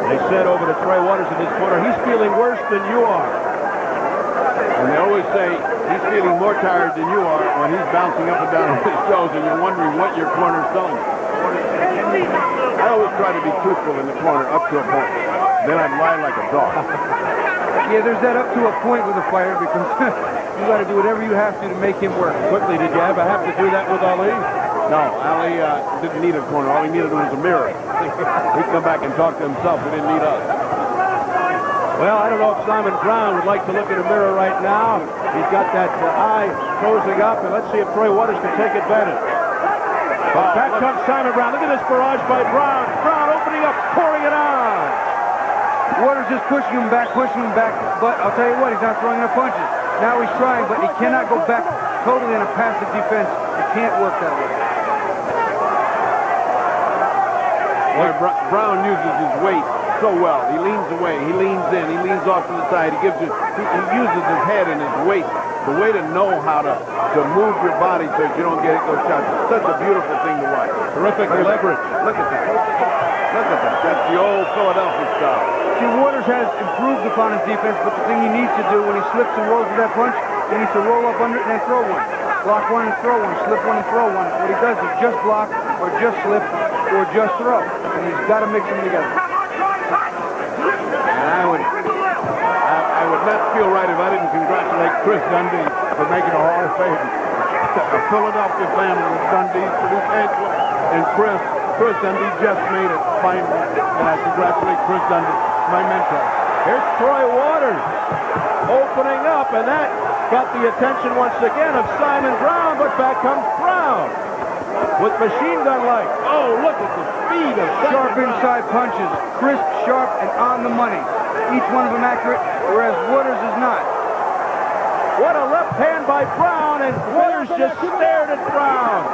They said over to Troy Waters in his corner, he's feeling worse than you are. And they always say he's feeling more tired than you are when he's bouncing up and down on his shows and you're wondering what your corner's telling you. I always try to be truthful in the corner up to a point. Then I'd lie like a dog. Yeah, there's that up to a point with a fighter, because you got to do whatever you have to make him work. Quickly, did you ever have to do that with Ali? No, Ali didn't need a corner. All he needed was a mirror. He'd come back and talk to himself. He didn't need us. Well, I don't know if Simon Brown would like to look in a mirror right now. He's got that eye closing up, and let's see if Troy Waters can take advantage. But back comes Simon Brown. Look at this barrage by Brown. Brown opening up, pouring it on. Waters just pushing him back, but I'll tell you what, he's not throwing enough punches. Now he's trying, but he cannot go back totally in a passive defense. It can't work that way. Brown uses his weight so well. He leans away, he leans in, he leans off to the side. He uses his head and his weight, the way to know how to move your body so you don't get those shots. It's such a beautiful thing to watch. Terrific leverage. Look at that. Look at that. That's the old Philadelphia style. See, Waters has improved upon his defense, but the thing he needs to do when he slips and rolls with that punch, he needs to roll up under it and then throw one. Block one and throw one, slip one and throw one. What he does is just block or just slip or just throw. And he's got to mix them together. And I would not feel right if I didn't congratulate Chris Dundee for making a Hall of Fame. A Philadelphia family with Dundee, produced Angela, and Chris Dundee just made it finally. And I congratulate Chris Dundee, my mentor. Here's Troy Waters opening up, and that got the attention once again of Simon Brown, but back comes Brown with machine gun light. Oh, look at the speed of Sharp inside punches, crisp, sharp, and on the money. Each one of them accurate, whereas Waters is not. What a left hand by Brown, and Waters just stared at Brown.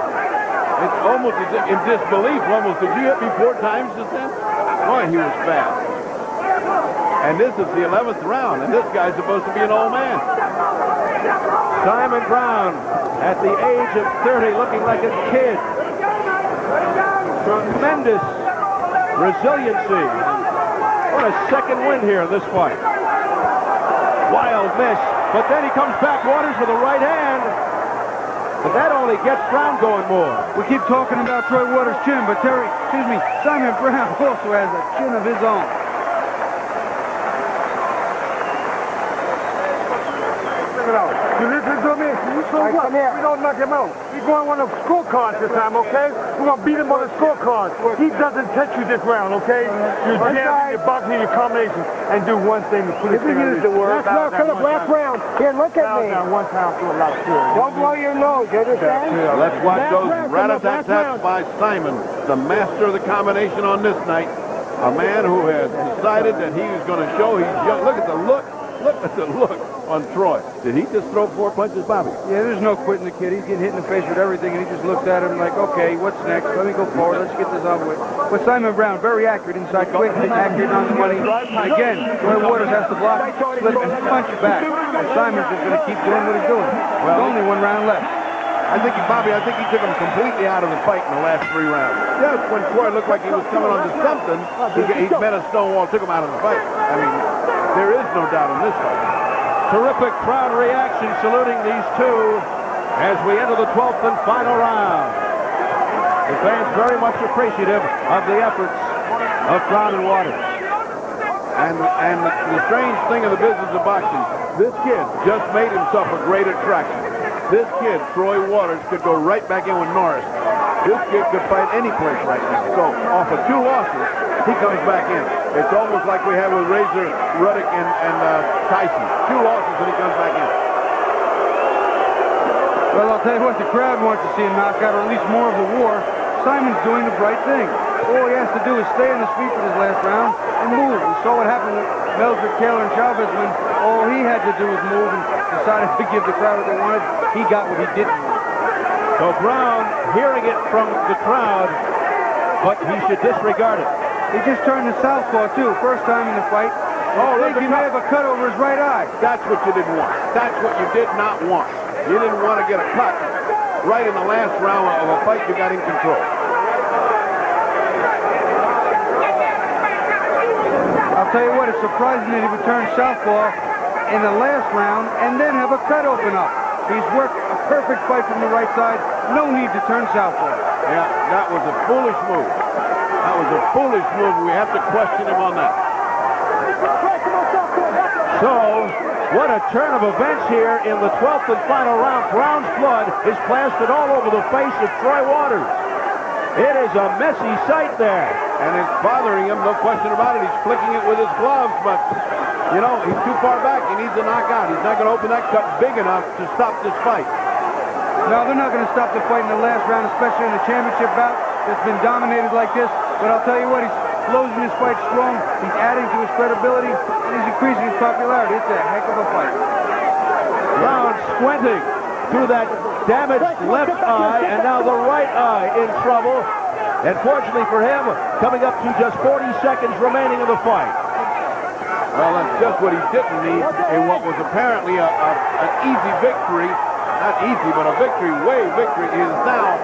It's almost in disbelief, almost. Did you hit me 4 times just then? Boy, he was fast. And this is the 11th round, and this guy's supposed to be an old man. Simon Brown, at the age of 30, looking like a kid. Tremendous resiliency. What a second win here in this fight. Wild miss, but then he comes back, Waters with a right hand. But that only gets Brown going more. We keep talking about Troy Waters' chin, but Simon Brown also has a chin of his own. You listen to me? So what? We don't knock him out. We're going on the scorecards this time, okay? We're going to beat him on the scorecards. He doesn't touch you this round, okay? You jam, you boxing, your combination, and do one thing to put his thing on the word. Last round. Here, look at me. Down one time to a lot of fear. Don't blow your nose, you understand? Let's watch those rat-a-tat-tats by Simon, the master of the combination on this night. A man who has decided that he was going to show he's young. Look at the look. Look at the look on Troy. Did he just throw 4 punches, Bobby? Yeah, there's no quitting the kid. He's getting hit in the face with everything, and he just looks at him like, okay, what's next? Let me go forward. Let's get this over with. But Simon Brown, very accurate inside, quick, accurate on the money. Again, Troy Waters has to block, slip, and punch back. And Simon's just going to keep doing what he's doing. Well, there's only 1 round left. I think he took him completely out of the fight in the last 3 rounds. Just when Troy looked like he was coming onto something, he met a stone wall, took him out of the fight. I mean, there is no doubt in this fight. Terrific crowd reaction saluting these two as we enter the 12th and final round. The fans very much appreciative of the efforts of Brown and Waters. And the strange thing of the business of boxing, this kid just made himself a great attraction. This kid, Troy Waters, could go right back in with Norris. This kid could fight any place right now. So off of 2 losses, he comes back in. It's almost like we had with Razor, Ruddock, and Tyson. 2 losses and he comes back in. Well, I'll tell you what, the crowd wants to see a knockout, or at least more of a war. Simon's doing the right thing. All he has to do is stay on his feet for this last round and move. We saw what happened with Meldrick, Taylor, and Chavez when all he had to do was move and decided to give the crowd what they wanted. He got what he didn't want. So Brown hearing it from the crowd, but he should disregard it. He just turned to southpaw, too, first time in the fight. Oh, I think he may have a cut over his right eye. That's what you didn't want. That's what you did not want. You didn't want to get a cut right in the last round of a fight you got in control. I'll tell you what, it's surprising that he would turn southpaw in the last round and then have a cut open up. He's worked a perfect fight from the right side. No need to turn southpaw. Yeah, that was a foolish move. That was a foolish move. We have to question him on that. So, what a turn of events here in the 12th and final round. Brown's blood is plastered all over the face of Troy Waters. It is a messy sight there. And it's bothering him, no question about it. He's flicking it with his gloves, but, you know, he's too far back. He needs a knockout. He's not going to open that cut big enough to stop this fight. No, they're not going to stop the fight in the last round, especially in the championship bout that's been dominated like this. But I'll tell you what, he's closing his fight strong. He's adding to his credibility, and he's increasing his popularity. It's a heck of a fight. Brown squinting through that damaged left eye, and now the right eye in trouble. And fortunately for him, coming up to just 40 seconds remaining in the fight. Well, that's just what he didn't need in what was apparently an easy victory. Not easy, but a victory, victory. He is now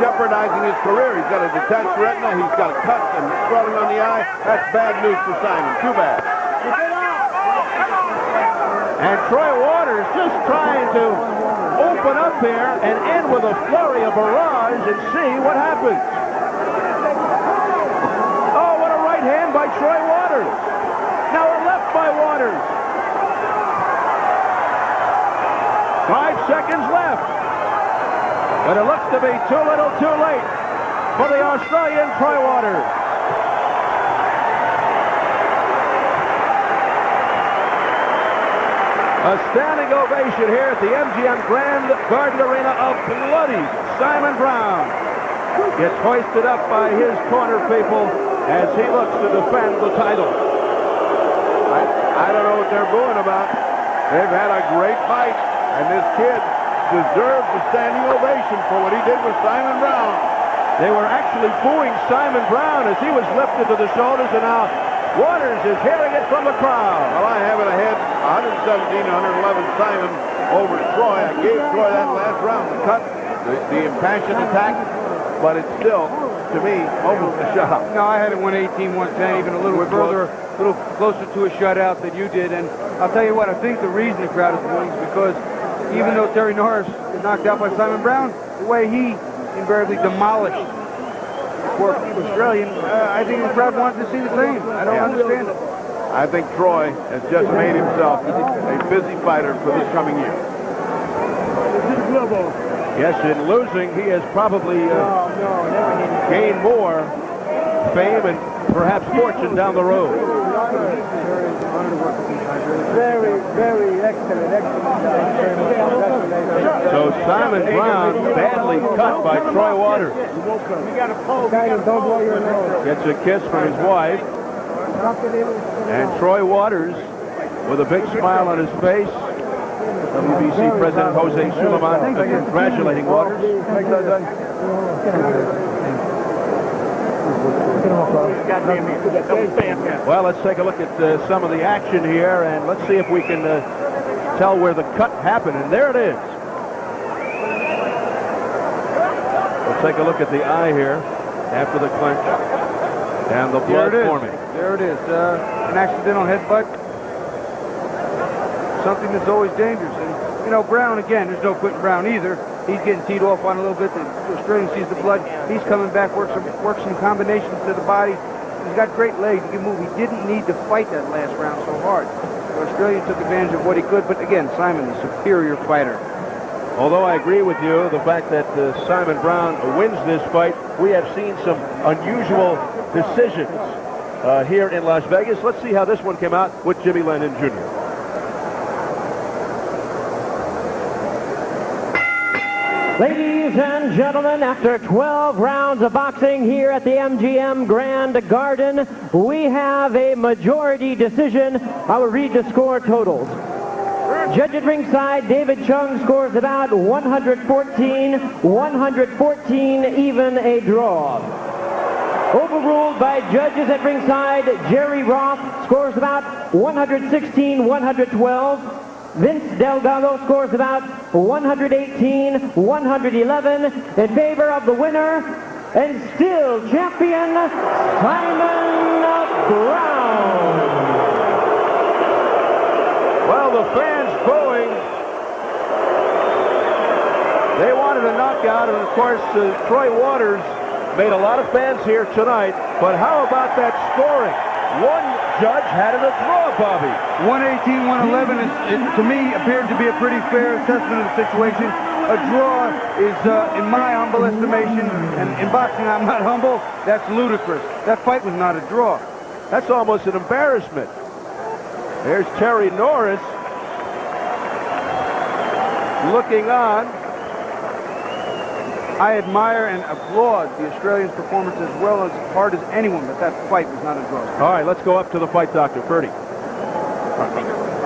jeopardizing his career. He's got a detached retina. He's got a cut and swelling on the eye. That's bad news for Simon. Too bad. And Troy Waters just trying to open up here and end with a flurry of barrage and see what happens. Oh, what a right hand by Troy Waters. Now a left by Waters. 5 seconds left. But it looks to be too little too late for the Australian Troy Waters. A standing ovation here at the MGM Grand Garden Arena of bloody Simon Brown. Gets hoisted up by his corner people as he looks to defend the title. I don't know what they're booing about. They've had a great fight, and this kid deserves a standing ovation for what he did with Simon Brown. They were actually booing Simon Brown as he was lifted to the shoulders, and now Waters is hearing it from the crowd. Well, I have it ahead, 117-111 Simon over Troy. I gave Troy that last round, the cut, the impassioned attack, but it's still, to me, almost a shutout. No, I had it 118-110, even a little further, a little closer to a shutout than you did. And I'll tell you what, I think the reason the crowd is booing is because even though Terry Norris was knocked out by Simon Brown, the way he invariably demolished for Australian, I think the crowd wants to see the same. I don't understand it. I think Troy has just made himself a busy fighter for this coming year. Yes, in losing, he has probably gained more fame and perhaps fortune down the road. Very, very excellent. So Simon Brown badly cut by Troy Waters. Gets a kiss from his wife. And Troy Waters, with a big smile on his face, WBC President Jose Sulaiman congratulating Waters. Well, let's take a look at some of the action here, and let's see if we can tell where the cut happened. And there it is. We'll take a look at the eye here after the clinch. And the blood forming. There it is. An accidental headbutt. Something that's always dangerous. And, you know, Brown, again, there's no quitting Brown either. He's getting teed off on a little bit. The Australian sees the blood. He's coming back, works some combinations to the body. He's got great legs. He can move. He didn't need to fight that last round so hard. The Australian took advantage of what he could. But, again, Simon, the superior fighter. Although I agree with you, the fact that Simon Brown wins this fight, we have seen some unusual decisions here in Las Vegas. Let's see how this one came out with Jimmy Lennon Jr. Ladies and gentlemen, after 12 rounds of boxing here at the MGM Grand Garden, we have a majority decision. I will read the score totals. Judge at ringside, David Chung, scores about 114, even a draw. Overruled by judges at ringside, Jerry Roth scores about 116-112. Vince Delgado scores about 118-111 in favor of the winner and still champion, Simon Brown. Well, the fans booing. They wanted a knockout, and of course, Troy Waters made a lot of fans here tonight. But how about that scoring? One judge had it a draw, Bobby. 118-111 to me appeared to be a pretty fair assessment of the situation. A draw is, in my humble estimation, and in boxing I'm not humble, that's ludicrous. That fight was not a draw. That's almost an embarrassment. There's Terry Norris looking on. I admire and applaud the Australians' performance as well as hard as anyone, but that fight was not a draw. All right, let's go up to the fight, Dr. Ferdy. All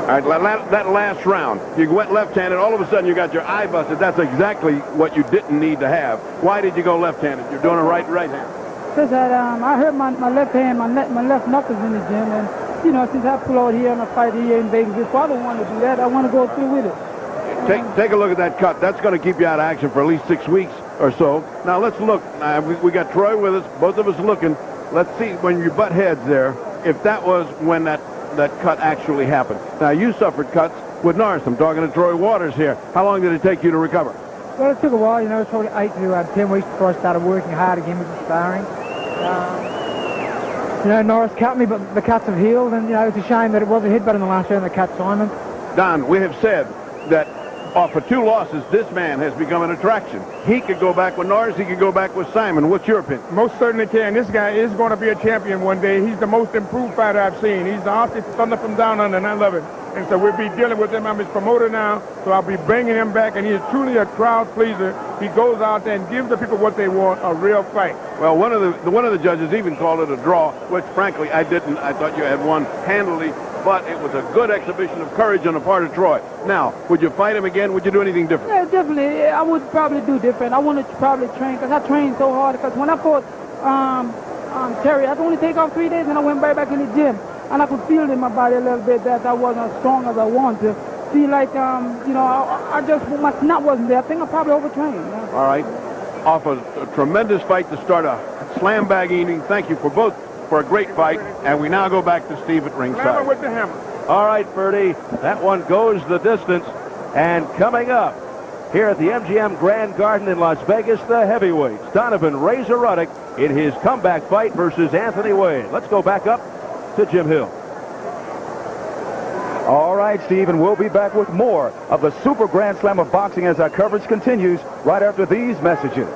right, that last round, you went left-handed, all of a sudden you got your eye busted. That's exactly what you didn't need to have. Why did you go left-handed? You're doing a right hand. Just that I hurt my left hand, my left knuckles in the gym, and you know, since I pulled out here on a fight here in Vegas before, I don't want to do that. I want to go through with it. Take a look at that cut. That's going to keep you out of action for at least 6 weeks or so. Now let's look. We got Troy with us. Both of us looking. Let's see when you butt heads there, if that was when that cut actually happened. Now you suffered cuts with Norris. I'm talking to Troy Waters here. How long did it take you to recover? Well, it took a while. You know, it was probably 8 to 10 weeks before I started working hard again with the sparring. You know, Norris cut me, but the cuts have healed, and you know, it's a shame that it was a headbutt in the last round that cut Simon. Don, we have said that off of 2 losses, this man has become an attraction. He could go back with Norris. He could go back with Simon. What's your opinion? Most certainly can. This guy is going to be a champion one day. He's the most improved fighter I've seen. He's the hottest thunder from down under, and I love it. And so we'll be dealing with him. I'm his promoter now, so I'll be bringing him back, and he is truly a crowd pleaser. He goes out there and gives the people what they want, a real fight. Well, one of the judges even called it a draw, which frankly I didn't. I thought you had won handily, but it was a good exhibition of courage on the part of Troy. Now, would you fight him again? Would you do anything different? Yeah, definitely. I would probably do different. I want to probably train, because I trained so hard. Because when I fought Terry, I could only take off 3 days, and I went right back in the gym. And I could feel in my body a little bit that I wasn't as strong as I wanted to. Feel like, you know, I just, my snap wasn't there. I think I probably overtrained. Yeah. All right. Off a tremendous fight to start a slam bag evening. Thank you for both for a great fight. And we now go back to Steve at ringside. Hammer with the hammer. All right, Bertie, that one goes the distance. And coming up here at the MGM Grand Garden in Las Vegas, the heavyweights, Donovan Razor Ruddock in his comeback fight versus Anthony Wade. Let's go back up to Jim Hill. All right, Steve, and we'll be back with more of the Super Grand Slam of Boxing as our coverage continues right after these messages.